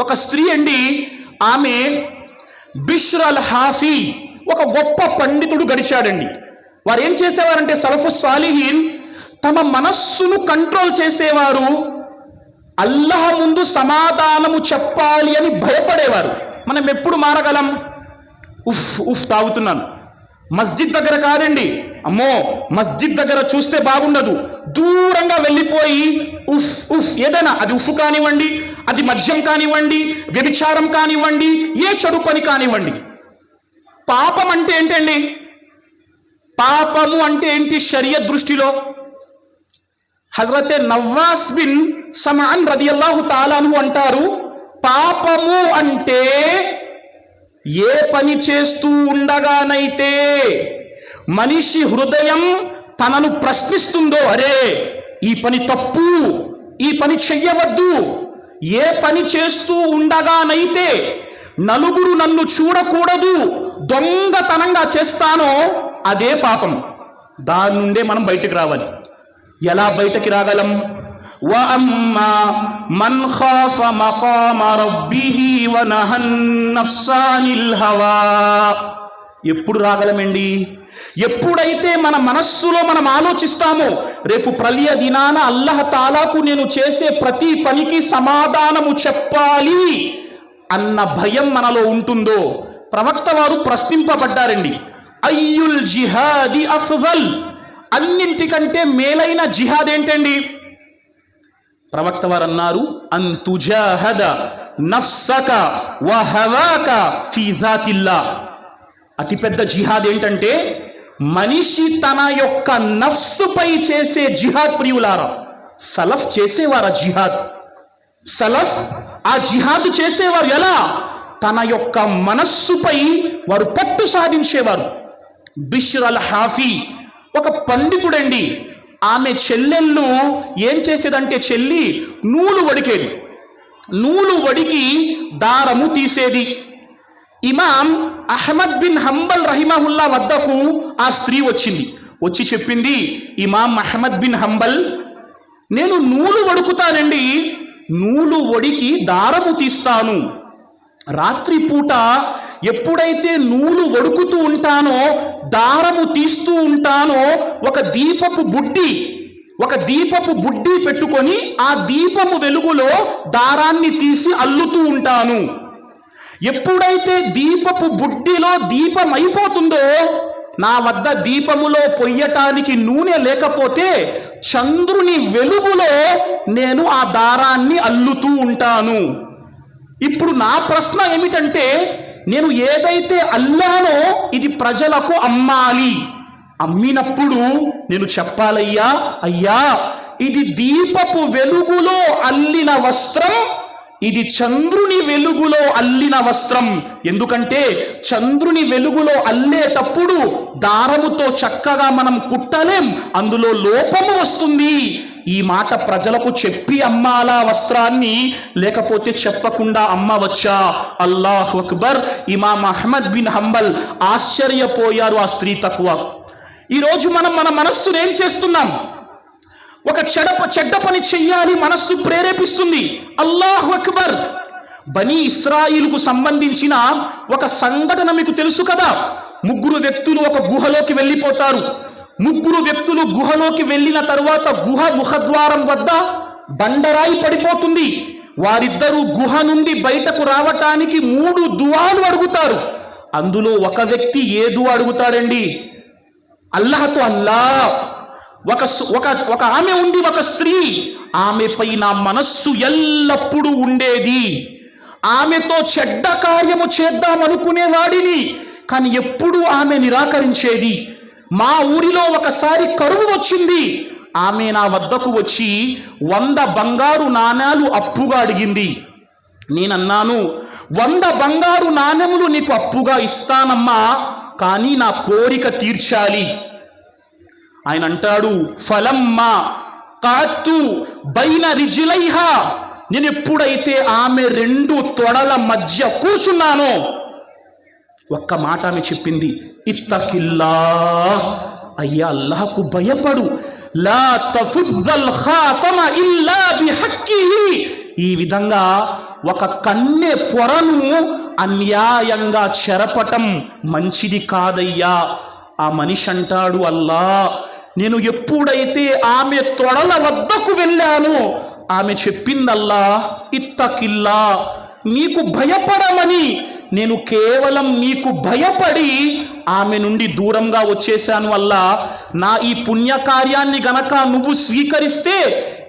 ఒక స్త్రీ అండి, ఆమె బిష్ర్ అల్ హాఫీ, ఒక గొప్ప పండితుడు గడిచాడండి. వారు ఏం చేసేవారంటే, సలఫు సాలిహీన్ తమ మనస్సును కంట్రోల్ చేసేవారు. అల్లాహ్ ముందు సమాధానము చెప్పాలి అని భయపడేవారు. మనం ఎప్పుడు మారగలం? ఉఫ్ తాగుతున్నాను, మస్జిద్ దగ్గర కాదండి, అమ్మో మస్జిద్ దగ్గర చూస్తే బాగుండదు, దూరంగా వెళ్ళిపోయి ఉఫ్ ఏదైనా, అది ఉఫ్ కానివ్వండి, అది మద్యం కానివ్వండి, వ్యభిచారం కానివ్వండి, ఏ చెడు పని కానివ్వండి. పాపం అంటే ఏంటండి? పాపము అంటే ఏంటి షరియత్ దృష్టిలో? హజరతే నవ్వాస్ బిన్ సమాన్ రదియల్లాహు తాలా అన్హు అంటారు, పాపము అంటే ఏ పని చేస్తూ ఉండగానైతే మనిషి హృదయం తనను ప్రశ్నిస్తుందో, అరే ఈ పని తప్పు, ఈ పని చెయ్యవద్దు, ఏ పని చేస్తూ ఉండగానైతే నలుగురు నన్ను చూడకూడదు, దొంగతనంగా చేస్తానో అదే పాపం. దాని నుండే మనం బయటికి రావాలి. ఎలా బయటికి రాగలం? وَأَمَّا مَنْ خَافَ مَقَامَ رَبِّهِ وَنَهَى النَّفْسَ عَنِ الْهَوَى. ఎప్పుడు రాగలమండి? ఎప్పుడైతే మన మనస్సులో మనం ఆలోచిస్తామో, రేపు ప్రళయ దినాన అల్లాహ్ తాలాకు నేను చేసే ప్రతి పనికి సమాధానము చెప్పాలి అన్న భయం మనలో ఉంటుందో, ప్రవక్త వారు ప్రశ్నింపబడ్డారండి, అయ్యుల్ జిహాది అఫ్జల్, అన్నింటికంటే మేలైన జిహాద్ ఏంటండి? ప్రవక్త వారు అన్నారు, అన్ తుజాహద నఫ్సక వ హవాక ఫీ జాతిల్లాహ్. అతిపెద్ద జిహాద్ ఏంటంటే మనిషి తన యొక్క నఫ్సుపై చేసే జిహాద్. ప్రియులారా, సలఫ్ చేసేవారు ఆ జిహాద్. సలఫ్ ఆ జిహాద్ చేసేవారు. ఎలా? తన యొక్క మనస్సుపై వారు పట్టు సాధించేవారు. బిష్ర్ అల్ హాఫీ ఒక పండితుడండి. ఆమె చెల్లెళ్ళు ఏం చేసేదంటే, చెల్లి నూలు వడికేది, నూలు వడికి దారము తీసేది. ఇమాం అహ్మద్ బిన్ హంబల్ రహిమహుల్లా వద్దకు ఆ స్త్రీ వచ్చింది. వచ్చి చెప్పింది, ఇమాం అహ్మద్ బిన్ హంబల్, నేను నూలు వడుకుతానండి, నూలు వడికి దారము తీస్తాను. రాత్రి పూట ఎప్పుడైతే నూలు వడుకుతూ ఉంటానో, దారము తీస్తూ ఉంటానో, ఒక దీపపు బుడ్డి ఒక దీపపు బుడ్డి పెట్టుకొని ఆ దీపము వెలుగులో దారాన్ని తీసి అల్లుతూ ఉంటాను. ఎప్పుడైతే దీపపు బుడ్డిలో దీపం అయిపోతుందో, నా వద్ద దీపములో పొయ్యటానికి నూనె లేకపోతే చంద్రుని వెలుగులో నేను ఆ దారాన్ని అల్లుతూ ఉంటాను. ఇప్పుడు నా ప్రశ్న ఏమిటంటే, నేను ఏదైతే అల్లానో ఇది ప్రజలకు అమ్మాలి. అమ్మినప్పుడు నేను చెప్పాలయ్యా, అయ్యా ఇది దీపపు వెలుగులో అల్లిన వస్త్రం, ఇది చంద్రుని వెలుగులో అల్లిన వస్త్రం. ఎందుకంటే చంద్రుని వెలుగులో అల్లేటప్పుడు దారముతో చక్కగా మనం కుట్టలేం, అందులో లోపము వస్తుంది. ఈ మాట ప్రజలకు చెప్పి అమ్మాలా వస్త్రాన్ని, లేకపోతే చెప్పకుండా అమ్మవచ్చా? అల్లాహు అక్బర్. ఇమాం అహ్మద్ బిన్ హంబల్ ఆశ్చర్యపోయారు ఆ స్త్రీ తక్కువ. ఈరోజు మనం మన మనస్సును ఏం చేస్తున్నాం? ఒక చెడ్డ పని చెయ్యాలి మనస్సు ప్రేరేపిస్తుంది. అల్లాహు అక్బర్. బనీ ఇస్రాయిల్కు సంబంధించిన ఒక సంఘటన మీకు తెలుసు కదా. 3 వ్యక్తులు ఒక గుహలోకి వెళ్ళిపోతారు. 3 వ్యక్తులు గుహలోకి వెళ్ళిన తరువాత గుహ ముఖద్వారం వద్ద బండరాయి పడిపోతుంది. వారిద్దరూ గుహ నుండి బయటకు రావటానికి 3 దువాలు అడుగుతారు. అందులో ఒక వ్యక్తి ఏ దువా అడుగుతాడండి? అల్లాహతో, అల్లా ఒక ఆమె ఉంది, ఒక స్త్రీ, ఆమెపై నా మనస్సు ఎల్లప్పుడూ ఉండేది. ఆమెతో చెడ్డ కార్యము చేద్దామనుకునేవాడిని, కానీ ఎప్పుడు ఆమె నిరాకరించేది. మా ఊరిలో ఒకసారి కరువు వచ్చింది. ఆమె నా వద్దకు వచ్చి 100 బంగారు నాణాలు అప్పుగా అడిగింది. నేనన్నాను, 100 బంగారు నాణెములు నీకు అప్పుగా ఇస్తానమ్మా, కానీ నా కోరిక తీర్చాలి. ఆయన అంటాడు, ఫలమ్మా కాతు బైన రిజిలైహా, నేను ఎప్పుడైతే ఆమె 2 తొడల మధ్య కూర్చున్నానో ఒక్క మాట ఆమె చెప్పింది, ఇత్తకిల్లా, అయ్యా అల్లాహకు భయపడు, లా తఫుద్దల్ ఖాతమ ఇల్లా బిహక్కిహి. ఈ విధంగా ఒక కన్నె పొరను అన్యాయంగా చెరపటం మంచిది కాదయ్యా. ఆ మనిషి అంటాడు, అల్లా నేను ఎప్పుడైతే ఆమె తొడల వద్దకు వెళ్ళానో ఆమె చెప్పిందల్లా, ఇత్తకిల్లా, నీకు భయపడమని. నేను కేవలం నీకు భయపడి ఆమె నుండి దూరంగా వచ్చేశాను. అల్లా నా ఈ పుణ్యకార్యాన్ని గనక నువ్వు స్వీకరిస్తే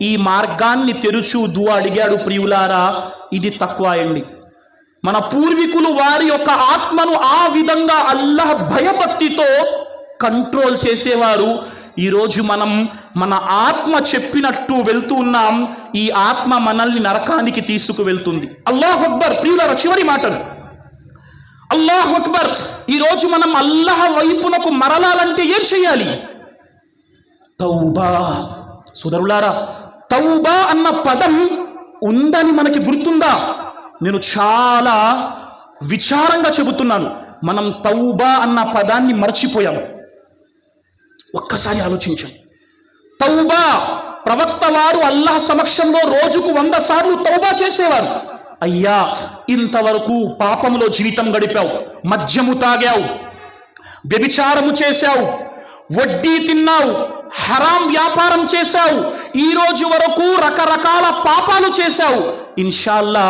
ఈ మార్గాన్ని తెరుచు దువా అడిగాడు. ప్రియులారా, ఇది తక్కువ అండి. మన పూర్వీకులు వారి యొక్క ఆత్మను ఆ విధంగా అల్లాహ్ భయభక్తితో కంట్రోల్ చేసేవారు. ఈరోజు మనం మన ఆత్మ చెప్పినట్టు వెళ్తూ ఉన్నాం. ఈ ఆత్మ మనల్ని నరకానికి తీసుకువెళ్తుంది. అల్లాహు అక్బర్. ప్రియులారా, చివరి మాటలు. అల్లాహు అక్బర్. ఈరోజు మనం అల్లాహ్ వైపునకు మరలాలంటే ఏం చేయాలి? తౌబా. సోదరులారా, తౌబా అన్న పదం ఉందని మనకి గుర్తుందా? నేను చాలా విచారంగా చెబుతున్నాను. మనం తౌబా అన్న పదాన్ని మర్చిపోయాం. ఒక్కసారి ఆలోచించండి. తౌబా, ప్రవక్త వారు అల్లాహ్ సమక్షంలో రోజుకు 100 సార్లు తౌబా చేసేవారు. అయ్యా, ఇంతవరకు పాపంలో జీవితం గడిపావు, మద్యము తాగావు, వ్యభిచారము చేశావు, వడ్డీ తిన్నావు, హరాం వ్యాపారం చేశావు, ఈ రోజు వరకు రకరకాల పాపాలు చేశావు. ఇన్షాల్లా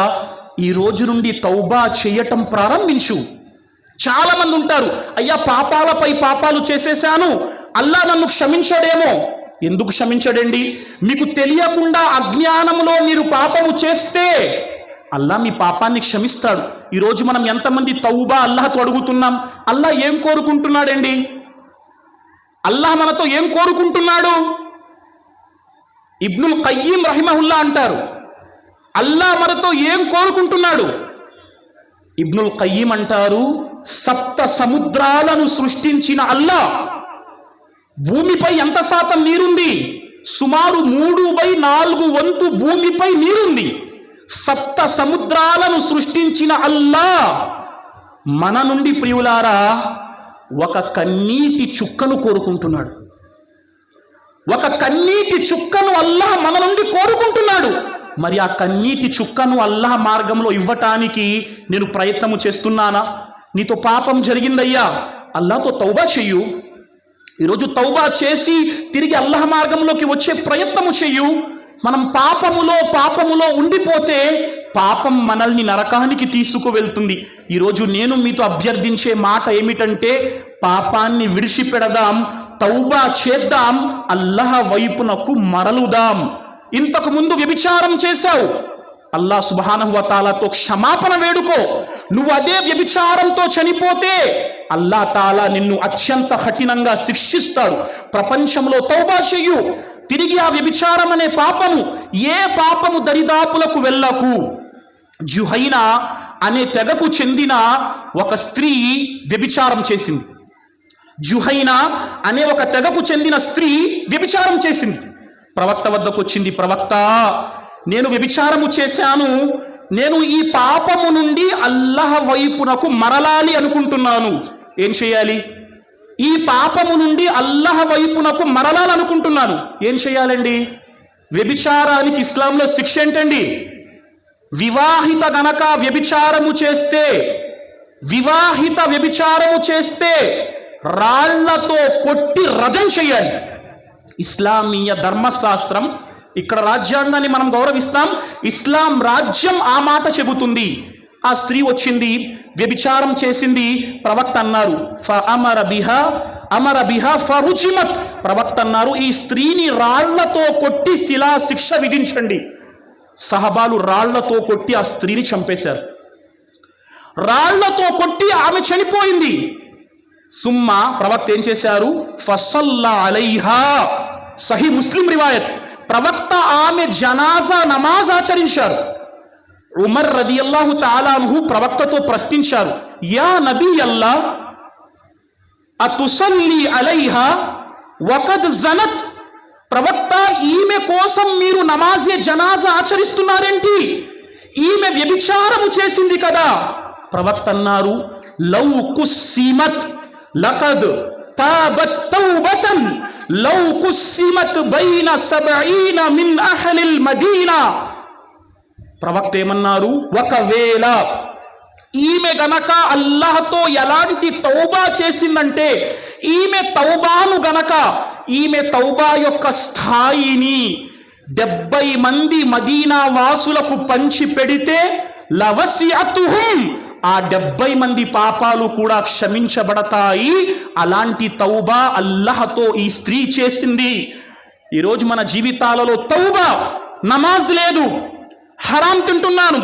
ఈ రోజు నుండి తౌబా చేయటం ప్రారంభించు. చాలా మంది ఉంటారు, అయ్యా పాపాలపై పాపాలు చేసేశాను, అల్లా నన్ను క్షమించడేమో. ఎందుకు క్షమించడండి? మీకు తెలియకుండా అజ్ఞానంలో మీరు పాపము చేస్తే అల్లా మీ పాపాన్ని క్షమిస్తాడు. ఈరోజు మనం ఎంతమంది తౌబా అల్లాహతో అడుగుతున్నాం? అల్లా ఏం కోరుకుంటున్నాడండి? అల్లాహ్ మనతో ఏం కోరుకుంటున్నాడు? ఇబ్నుల్ ఖయ్యీం రహిమహుల్లా అంటారు, అల్లా మనతో ఏం కోరుకుంటున్నాడు? ఇబ్నుల్ ఖయ్యీం అంటారు, 7 సముద్రాలను సృష్టించిన అల్లా, భూమిపై ఎంత శాతం నీరుంది? సుమారు 3/4 వంతు భూమిపై నీరుంది. 7 సముద్రాలను సృష్టించిన అల్లా మన నుండి, ప్రియులారా, ఒక కన్నీటి చుక్కను కోరుకుంటున్నాడు. ఒక కన్నీటి చుక్కను అల్లాహ్ మన నుండి కోరుకుంటున్నాడు. మరి ఆ కన్నీటి చుక్కను అల్లాహ్ మార్గంలో ఇవ్వటానికి నేను ప్రయత్నము చేస్తున్నానా? నీతో పాపం జరిగిందయ్యా, అల్లాహతో తౌబా చెయ్యు. ఈరోజు తౌబా చేసి తిరిగి అల్లాహ్ మార్గంలోకి వచ్చే ప్రయత్నము చెయ్యు. మనం పాపములో ఉండిపోతే పాపం మనల్ని నరకానికి తీసుకువెళ్తుంది. ఈరోజు నేను మీతో అభ్యర్థించే మాట ఏమిటంటే, పాపాన్ని విడిచిపెడదాం, తౌబా చేద్దాం, అల్లాహ్ వైపునకు మరలుదాం. ఇంతకు ముందు వ్యభిచారం చేశావు, అల్లాహ్ సుబ్హానహు వ తఆలాతో క్షమాపణ వేడుకో. నువ్వు అదే వ్యభిచారంతో చనిపోతే అల్లాహ్ తాలా నిన్ను అత్యంత కఠినంగా శిక్షిస్తాడు. ప్రపంచంలో తౌబా చెయ్యు, తిరిగి ఆ వ్యభిచారం అనే పాపము, ఏ పాపము దరిదాపులకు వెళ్ళకు. జుహైనా అనే తెగకు చెందిన ఒక స్త్రీ వ్యభిచారం చేసింది. జుహైనా అనే ఒక తెగకు చెందిన స్త్రీ వ్యభిచారం చేసింది. ప్రవక్త వద్దకు వచ్చింది, ప్రవక్త, నేను వ్యభిచారము చేశాను, నేను ఈ పాపము నుండి అల్లాహ్ వైపునకు మరలాలి అనుకుంటున్నాను, ఏం చేయాలి? ఈ పాపము నుండి అల్లాహ్ వైపునకు మరలాలనుకుంటున్నాను, ఏం చేయాలండి? వ్యభిచారానికి ఇస్లాంలో శిక్ష ఏంటండి? వివాహిత గనక వ్యభిచారము చేస్తే రాళ్లతో కొట్టి రజం చేయాలి. ఇస్లామీయ ధర్మశాస్త్రం, ఇక్కడ రాజ్యాంగాన్ని మనం గౌరవిస్తాం, ఇస్లాం రాజ్యం ఆ మాట చెబుతుంది. ఆ స్త్రీ వచ్చింది, వ్యభిచారం చేసింది. ప్రవక్త అన్నారు, అమర బిహా ఫరుజిమత్. ప్రవక్త అన్నారు, ఈ స్త్రీని రాళ్లతో కొట్టి శిలా శిక్ష విధించండి. సహబాలు రాళ్లతో కొట్టి ఆ స్త్రీని చంపేశారు. రాళ్లతో కొట్టి ఆమె చనిపోయింది. సుమ్మా ప్రవక్త ఏం చేశారు? ఫసల్లా అలైహా, సహీ ముస్లిం రివాయత్. ప్రవక్త ఆమె జనాజా నమాజ్ ఆచరించారు. ఉమర్ రదియల్లాహు తఆలా అన్హు ప్రవక్తతో ప్రశ్నించారు, యా నబీ అల్లాహ్, అతుసల్లి అలైహా వకద్ జనత్. ప్రవక్త, ఈమె కోసం మీరు నమాజే జనాజా ఆచరిస్తున్నారేంటి? ఈమె వ్యభిచారము చేసింది కదా. ప్రవక్త అన్నారు, లౌ కుస్సిమత్ లకద్ తాబత్ తౌబతన్ లౌ కుస్సిమత్ బైన 70 మిన్ అహ్లిల్ మదీనా. ప్రవక్త ఏమన్నారు? ఒకవేళ ఈమె గనక అల్లాహ్తో ఎలాంటి తౌబా చేసిందంటే, ఈమె తౌబా యొక్క స్థాయిని 70 మంది మదీనా వాసులకు పంచి పెడితే లవసిఅతుహుం, ఆ 70 మంది పాపాలు కూడా క్షమించబడతాయి. అలాంటి తౌబా అల్లాహ్తో ఈ స్త్రీ చేసింది. ఈరోజు మన జీవితాలలో తౌబా, నమాజ్ లేదు, హరాం తింటున్నాను,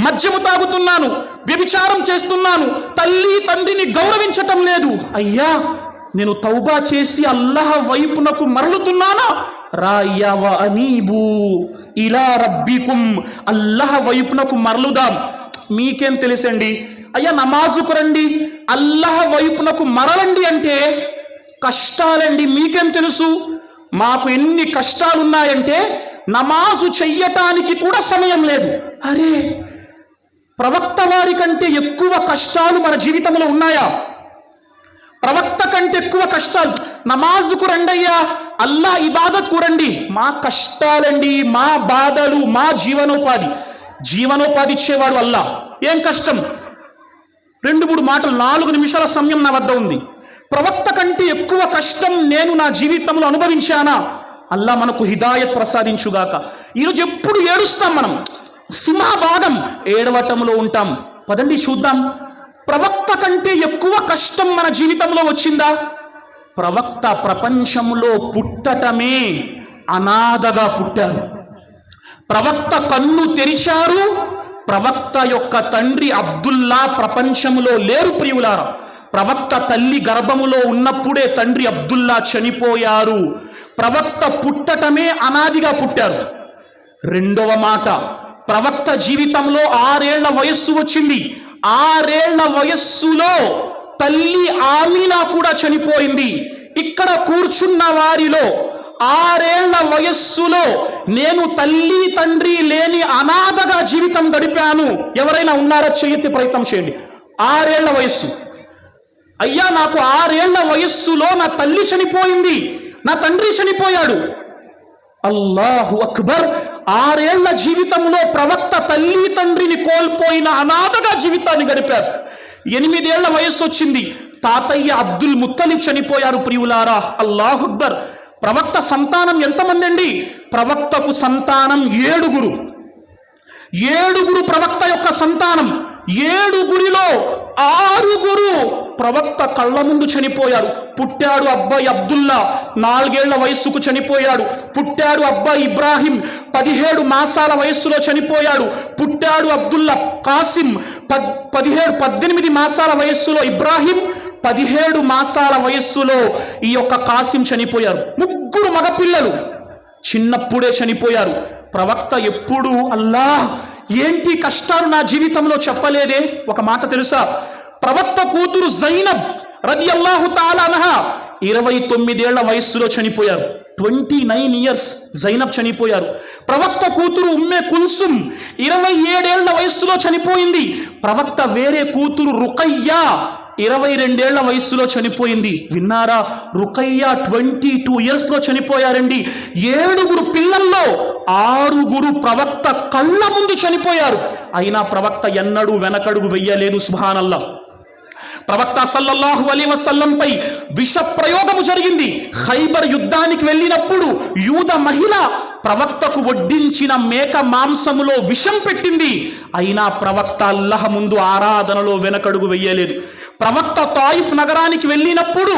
మద్యము తాగుతున్నాను, వ్యభిచారం చేస్తున్నాను, తల్లి తండ్రిని గౌరవించటం లేదు. అయ్యా, నేను తౌబా చేసి అల్లాహ్ వైపునకు మరలుతున్నానా? రాయ్యా వ అనీబు ఇలా రబ్బికుం, అల్లాహ్ వైపునకు మరలుదాం. మీకేం తెలుసండి? అయ్యా, నమాజుకు రండి, అల్లాహ్ వైపునకు మరలండి అంటే కష్టాలండి. మీకేం తెలుసు? మాకు ఎన్ని కష్టాలున్నాయంటే నమాజు చెయ్యటానికి కూడా సమయం లేదు. అరే, ప్రవక్త వారి కంటే ఎక్కువ కష్టాలు మన జీవితంలో ఉన్నాయా? ప్రవక్త కంటే ఎక్కువ కష్టాలు. నమాజుకు రండయ్యా, అల్లా ఇబాదత్కు రండి. మా కష్టాలండి, మా బాధలు, మా జీవనోపాధి ఇచ్చేవాడు అల్లా. ఏం కష్టం? 2-3 మాటలు, 4 నిమిషాల సమయం నా వద్ద ఉంది. ప్రవక్త కంటే ఎక్కువ కష్టం నేను నా జీవితంలో అనుభవించానా? అల్లా మనకు హిదాయత్ ప్రసాదించుగాక. ఈరోజు ఎప్పుడు ఏడుస్తాం మనం, సింహభాగం ఏడవటంలో ఉంటాం. పదండి చూద్దాం, ప్రవక్త కంటే ఎక్కువ కష్టం మన జీవితంలో వచ్చిందా? ప్రవక్త ప్రపంచంలో పుట్టటమే అనాథగా పుట్టారు. ప్రవక్త కన్ను తెరిచారు, ప్రవక్త యొక్క తండ్రి అబ్దుల్లా ప్రపంచంలో లేరు. ప్రియులారా, ప్రవక్త తల్లి గర్భములో ఉన్నప్పుడే తండ్రి అబ్దుల్లా చనిపోయారు. ప్రవక్త పుట్టటమే అనాదిగా పుట్టారు. రెండవ మాట, ప్రవక్త జీవితంలో 6 ఏళ్ల వయస్సు వచ్చింది. 6 ఏళ్ల వయస్సులో తల్లి ఆమీనా కూడా చనిపోయింది. ఇక్కడ కూర్చున్న వారిలో 6 ఏళ్ల వయస్సులో నేను తల్లి తండ్రి లేని అనాథగా జీవితం గడిపాను ఎవరైనా ఉన్నారా? చేయెత్తి ప్రయత్నం చేయండి. 6 ఏళ్ల వయస్సు. అయ్యా, నాకు 6 ఏళ్ల వయస్సులో నా తల్లి చనిపోయింది, నా తండ్రి చనిపోయాడు. అల్లాహు అక్బర్. 6 ఏళ్ల జీవితంలో ప్రవక్త తల్లి తండ్రిని కోల్పోయిన అనాథగా జీవితాన్ని గడిపారు. 8 ఏళ్ల వయస్సు వచ్చింది, తాతయ్య అబ్దుల్ ముత్తలిబ్ చనిపోయారు ప్రియులారా. అల్లాహు అక్బర్. ప్రవక్త సంతానం ఎంతమంది అండి? ప్రవక్తకు సంతానం 7. 7 ప్రవక్త యొక్క సంతానం. 7లో 6 ప్రవక్త కళ్ళ ముందు చనిపోయారు. పుట్టాడు అబ్బాయి అబ్దుల్లా, 4 ఏళ్ల వయస్సుకు చనిపోయాడు. పుట్టాడు అబ్బాయి ఇబ్రాహిం, 17 మాసాల వయస్సులో చనిపోయాడు. పుట్టాడు అబ్దుల్లా కాసిం, 18 మాసాల వయస్సులో ఇబ్రాహిం, 17 మాసాల వయస్సులో ఈ యొక్క కాసిం చనిపోయారు. 3 మగపిల్లలు చిన్నప్పుడే చనిపోయారు. ప్రవక్త ఎప్పుడు అల్లాహ్ ఏంటి కష్టాలు నా జీవితంలో చెప్పలేదే? ఒక మాట తెలుసా? ప్రవక్త కూతురు జైనబ్ రదియల్లాహు తాలా అన్హా 29 ఏళ్ల వయస్సులో చనిపోయారు. 29 ఇయర్స్ జైనబ్ చనిపోయారు. ప్రవక్త కూతురు ఉమ్మే కుల్సుమ్ 27 ఏళ్ల వయస్సులో చనిపోయింది. ప్రవక్త వేరే కూతురు రుకయ్యా 22 ఏళ్ల వయస్సులో చనిపోయింది. విన్నారా? రుకయ్యా 22 ఇయర్స్లో చనిపోయారండి. 7 పిల్లల్లో 6 ప్రవక్త కళ్ళ ముందు చనిపోయారు. అయినా ప్రవక్త ఎన్నడూ వెనకడుగు వెయ్యలేదు. సుబ్హానల్లా. ప్రవక్త సల్లల్లాహు అలైహి వసల్లంపై విష ప్రయోగము జరిగింది. ఖైబర్ యుద్ధానికి వెళ్ళినప్పుడు యూద మహిళ ప్రవక్తకు వడ్డించిన మేక మాంసములో విషం పెట్టింది. అయినా ప్రవక్త అల్లాహ్ ముందు ఆరాధనలో వెనకడుగు వెయ్యలేదు. ప్రవక్త తాయిఫ్ నగరానికి వెళ్ళినప్పుడు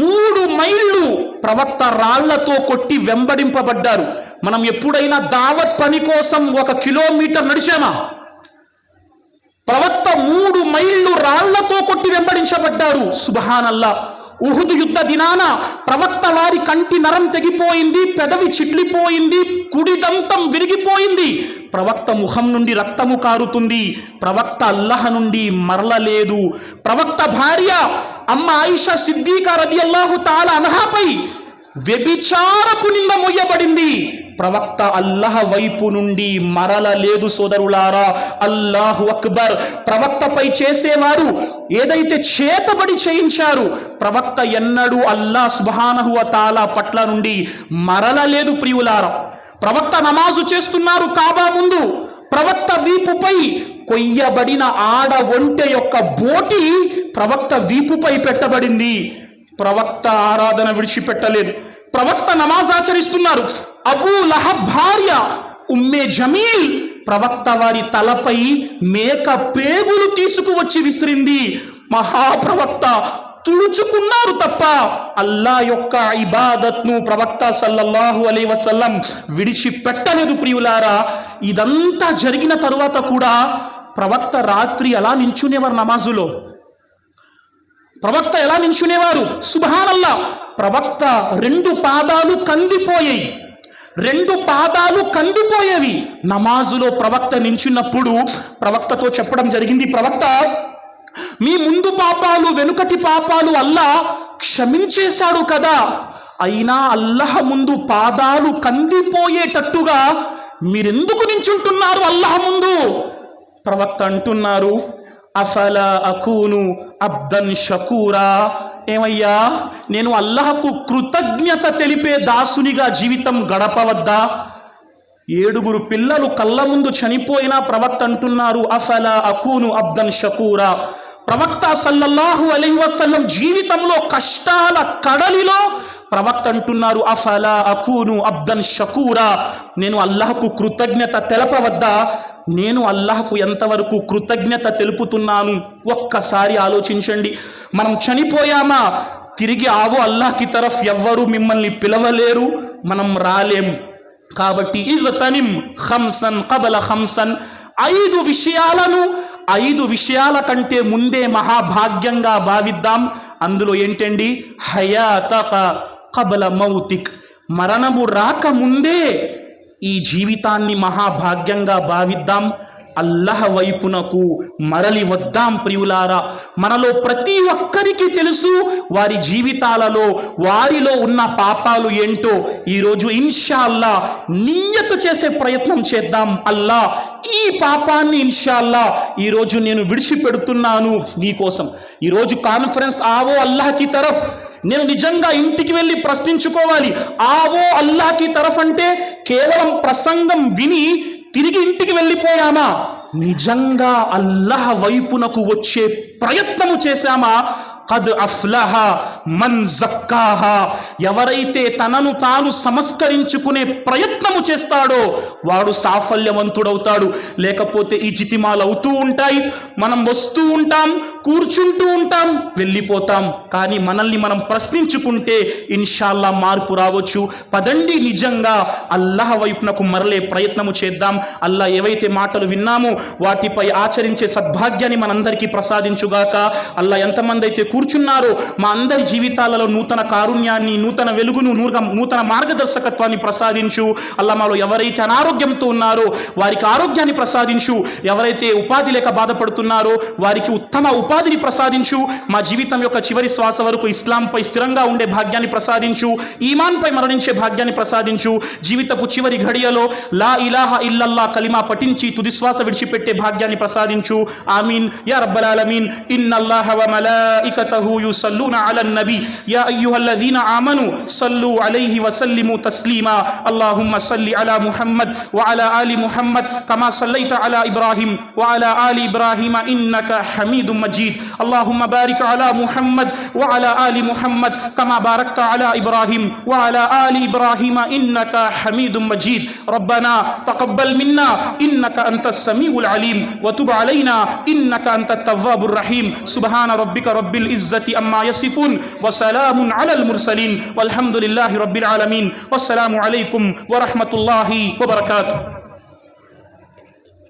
3 మైళ్ళు ప్రవక్త రాళ్లతో కొట్టి వెంబడింపబడ్డారు. మనం ఎప్పుడైనా దావత్ పని కోసం 1 కిలోమీటర్ నడిచామా? ప్రవక్త 3 మైళ్ళు రాళ్లతో కొట్టి వెంబడించబడ్డారు. సుబ్హానల్లా. ఉహుద్ యుద్ధ దినాన ప్రవక్త వారి కంటి నరం తెగిపోయింది, పెదవి చిట్లిపోయింది, కుడి దంతం విరిగిపోయింది. ప్రవక్త ముఖం నుండి రక్తము కారుతుంది. ప్రవక్త అల్లాహ్ నుండి మరలలేదు. ప్రవక్త భార్య అమ్మ ఆయిషా సిద్దీకా రదియల్లాహు తాలా అన్హాపై వ్యభిచారపు నింద మోయబడింది. ప్రవక్త అల్లాహ్ వైపు నుండి మరలలేదు. సోదరులారా, అల్లాహు అక్బర్. ప్రవక్తపై చేసేవారు ఏదైతే చేతబడి చేయించారు, ప్రవక్త ఎన్నడూ అల్లాహ్ సుబ్హానహు వ తాలా పట్ల నుండి మరలలేదు. ప్రియులారా, ప్రవక్త నమాజు చేస్తున్నారు కాబా ముందు. ప్రవక్త వీపుపై కొయ్యబడిన ఆడ ఒంటె యొక్క బోటి ప్రవక్త వీపుపై పెట్టబడింది. ప్రవక్త ఆరాధన విడిచిపెట్టలేదు. ప్రవక్త నమాజ్ ఆచరిస్తున్నారు. అబూ లహబ్ భార్య ఉమ్మే జమీల్ ప్రవక్త వారి తలపై మేక పేగులు తీసుకువచ్చి విసిరింది. మహాప్రవక్త తుడుచుకున్నారు తప్ప అల్లా యొక్క ఇబాదత్ను ప్రవక్త సల్లల్లాహు అలైహి వసల్లం విడిచిపెట్టలేదు. ప్రియులారా, ఇదంతా జరిగిన తరువాత కూడా ప్రవక్త రాత్రి ఎలా నించునేవారు నమాజులో? ప్రవక్త ఎలా నించునేవారు? సుబ్హానల్లా. ప్రవక్త 2 పాదాలు కందిపోయాయి. 2 పాదాలు కందిపోయేవి. నమాజులో ప్రవక్త నించున్నప్పుడు ప్రవక్తతో చెప్పడం జరిగింది, ప్రవక్త మీ ముందు పాపాలు వెనుకటి పాపాలు అల్లాహ్ క్షమించేశాడు కదా, అయినా అల్లాహ్ ముందు పాదాలు కందిపోయేటట్టుగా మీరెందుకు నించుంటున్నారు అల్లాహ్ ముందు? ప్రవక్త అంటున్నారు, అఫలా అకూను అబ్దన్ షకూరా. ఏమయ్యా, నేను అల్లాహకు కృతజ్ఞత తెలిపే దాసునిగా జీవితం గడపవద్దా? 7 పిల్లలు కళ్ళ ముందు చనిపోయినా ప్రవక్త అంటున్నారు, అఫలా అకూను అబ్దన్ షకూరా. ప్రవక్త సల్లల్లాహు అలైహి వసల్లం జీవితంలో కష్టాల కడలిలో ప్రవక్త అంటున్నారు, అఫలా అకూను అబ్దన్ షకూరా. నేను అల్లాహకు కృతజ్ఞత తెలపవద్దా? నేను అల్లాహకు ఎంతవరకు కృతజ్ఞత తెలుపుతున్నాను ఒక్కసారి ఆలోచించండి. మనం చనిపోయామా, తిరిగి ఆవో అల్లాహ్కి తరఫ్ ఎవ్వరూ మిమ్మల్ని పిలవలేరు, మనం రాలేం. కాబట్టి ఇగ్తనిమ్ ఖమ్సన్ కబల ఖమ్సన్, 5 విషయాలను 5 విషయాల కంటే ముందే మహాభాగ్యంగా భావిద్దాం. అందులో ఏంటండి? హయాతక కబల మౌతిక్, మరణము రాకముందే ఈ జీవితాన్ని మహాభాగ్యంగా భావిద్దాం. అల్లాహ్ వైపునకు మరలి వద్దాం. ప్రియులారా, మనలో ప్రతి ఒక్కరికి తెలుసు వారి జీవితాలలో వారిలో ఉన్న పాపాలు ఏంటో. ఈరోజు ఇన్షా అల్లా నియ్యతు చేసే ప్రయత్నం చేద్దాం. అల్లా, ఈ పాపాన్ని ఇన్షా అల్లా ఈరోజు నేను విడిచిపెడుతున్నాను నీకోసం. ఈరోజు కాన్ఫరెన్స్ ఆవో అల్లాహ్కి తరఫ్, నేను నిజంగా ఇంటికి వెళ్ళి ప్రశ్నించుకోవాలి. ఆవో అల్లాహ్కి తరఫ్ అంటే కేవలం ప్రసంగం విని తిరిగి ఇంటికి వెళ్ళిపోయామా? నిజంగా అల్లాహ్ వైపునకు వచ్చే ప్రయత్నము చేశామా? ఖద్ అఫ్లహ మన్ జక్కాహా. ఎవరైతే తనను తాను సంస్కరించుకునే ప్రయత్నము చేస్తాడో వాడు సాఫల్యవంతుడవుతాడు. లేకపోతే ఈ జితిమాలు అవుతూ ఉంటాయి, మనం వస్తూ ఉంటాం, కూర్చుంటూ ఉంటాం, వెళ్ళిపోతాం. కానీ మనల్ని మనం ప్రశ్నించుకుంటే ఇన్షాల్లా మార్పు రావచ్చు. పదండి నిజంగా అల్లాహ్ వైపునకు మరలే ప్రయత్నము చేద్దాం. అల్లాహ్ ఏవైతే మాటలు విన్నామో వాటిపై ఆచరించే సద్భాగ్యాన్ని మనందరికీ ప్రసాదించుగాక. అల్లాహ్ ఎంతమంది అయితే కూర్చున్నారో మా అందరి జీవితాలలో నూతన కారుణ్యాన్ని, నూతన వెలుగును, నూతన మార్గదర్శకత్వాన్ని ప్రసాదించు. అల్లాహ్ మాలో ఎవరైతే అనారోగ్యంతో ఉన్నారో వారికి ఆరోగ్యాన్ని ప్రసాదించు. ఎవరైతే ఉపాధి లేక బాధపడుతున్నారో వారికి ఉత్తమ ఉపాధిని ప్రసాదించు. మా జీవితం యొక్క చివరి శ్వాస వరకు ఇస్లాంపై స్థిరంగా ఉండే భాగ్యాన్ని ప్రసాదించు. ఈమాన్పై మరణించే భాగ్యాన్ని ప్రసాదించు. జీవితపు చివరి ఘడియలో లా ఇలాహా ఇల్లల్లా కలిమా పఠించి తుది శ్వాస విడిచిపెట్టే భాగ్యాన్ని ప్రసాదించు. ఆమీన్ యా రబ్బల్ ఆలమీన్. ఇన్నల్లాహ వ మలాయికతహు యుసల్లూన అలన్ నబీ యా అయ్యుహల్లదీన ఆమను సల్లు అలైహి వసల్లిము తస్లీమా. అల్లాహుమ్మ సల్లి అలా ముహమ్మద్ వ అలా ఆలి ముహమ్మద్ కమా సల్లైత అలా ఇబ్రాహిం వ అలా ఆలి ఇబ్రాహిమ ఇన్నక హమీదుమ్ మజీద్. అల్లాహుమ్మ బారిక్ అలా ముహమ్మద్ వ అలా ఆలి ముహమ్మద్ కమా బారక్త అలా ఇబ్రాహిం వ అలా ఆలి ఇబ్రాహిమ ఇన్నక హమీదుమ్ మజీద్. రబ్బనా తకబ్బల్ మిన్నా ఇన్నక అంతస్ సమీఉల్ అలీం వ తుబ్ అలైనా ఇన్నక అంతత్ తవ్వాబుర్ రహీం. సుబ్హాన రబ్బిక రబ్బిల్ ఇజ్జతి అమ్మా యసిఫూన్ వ సలామున్ అలల్ ముర్సలీన్ వల్హమ్దులిల్లాహి రబ్బిల్ ఆలమీన్. వస్సలాము అలైకుం వ రహ్మతుల్లాహి వ బరకాతుహు.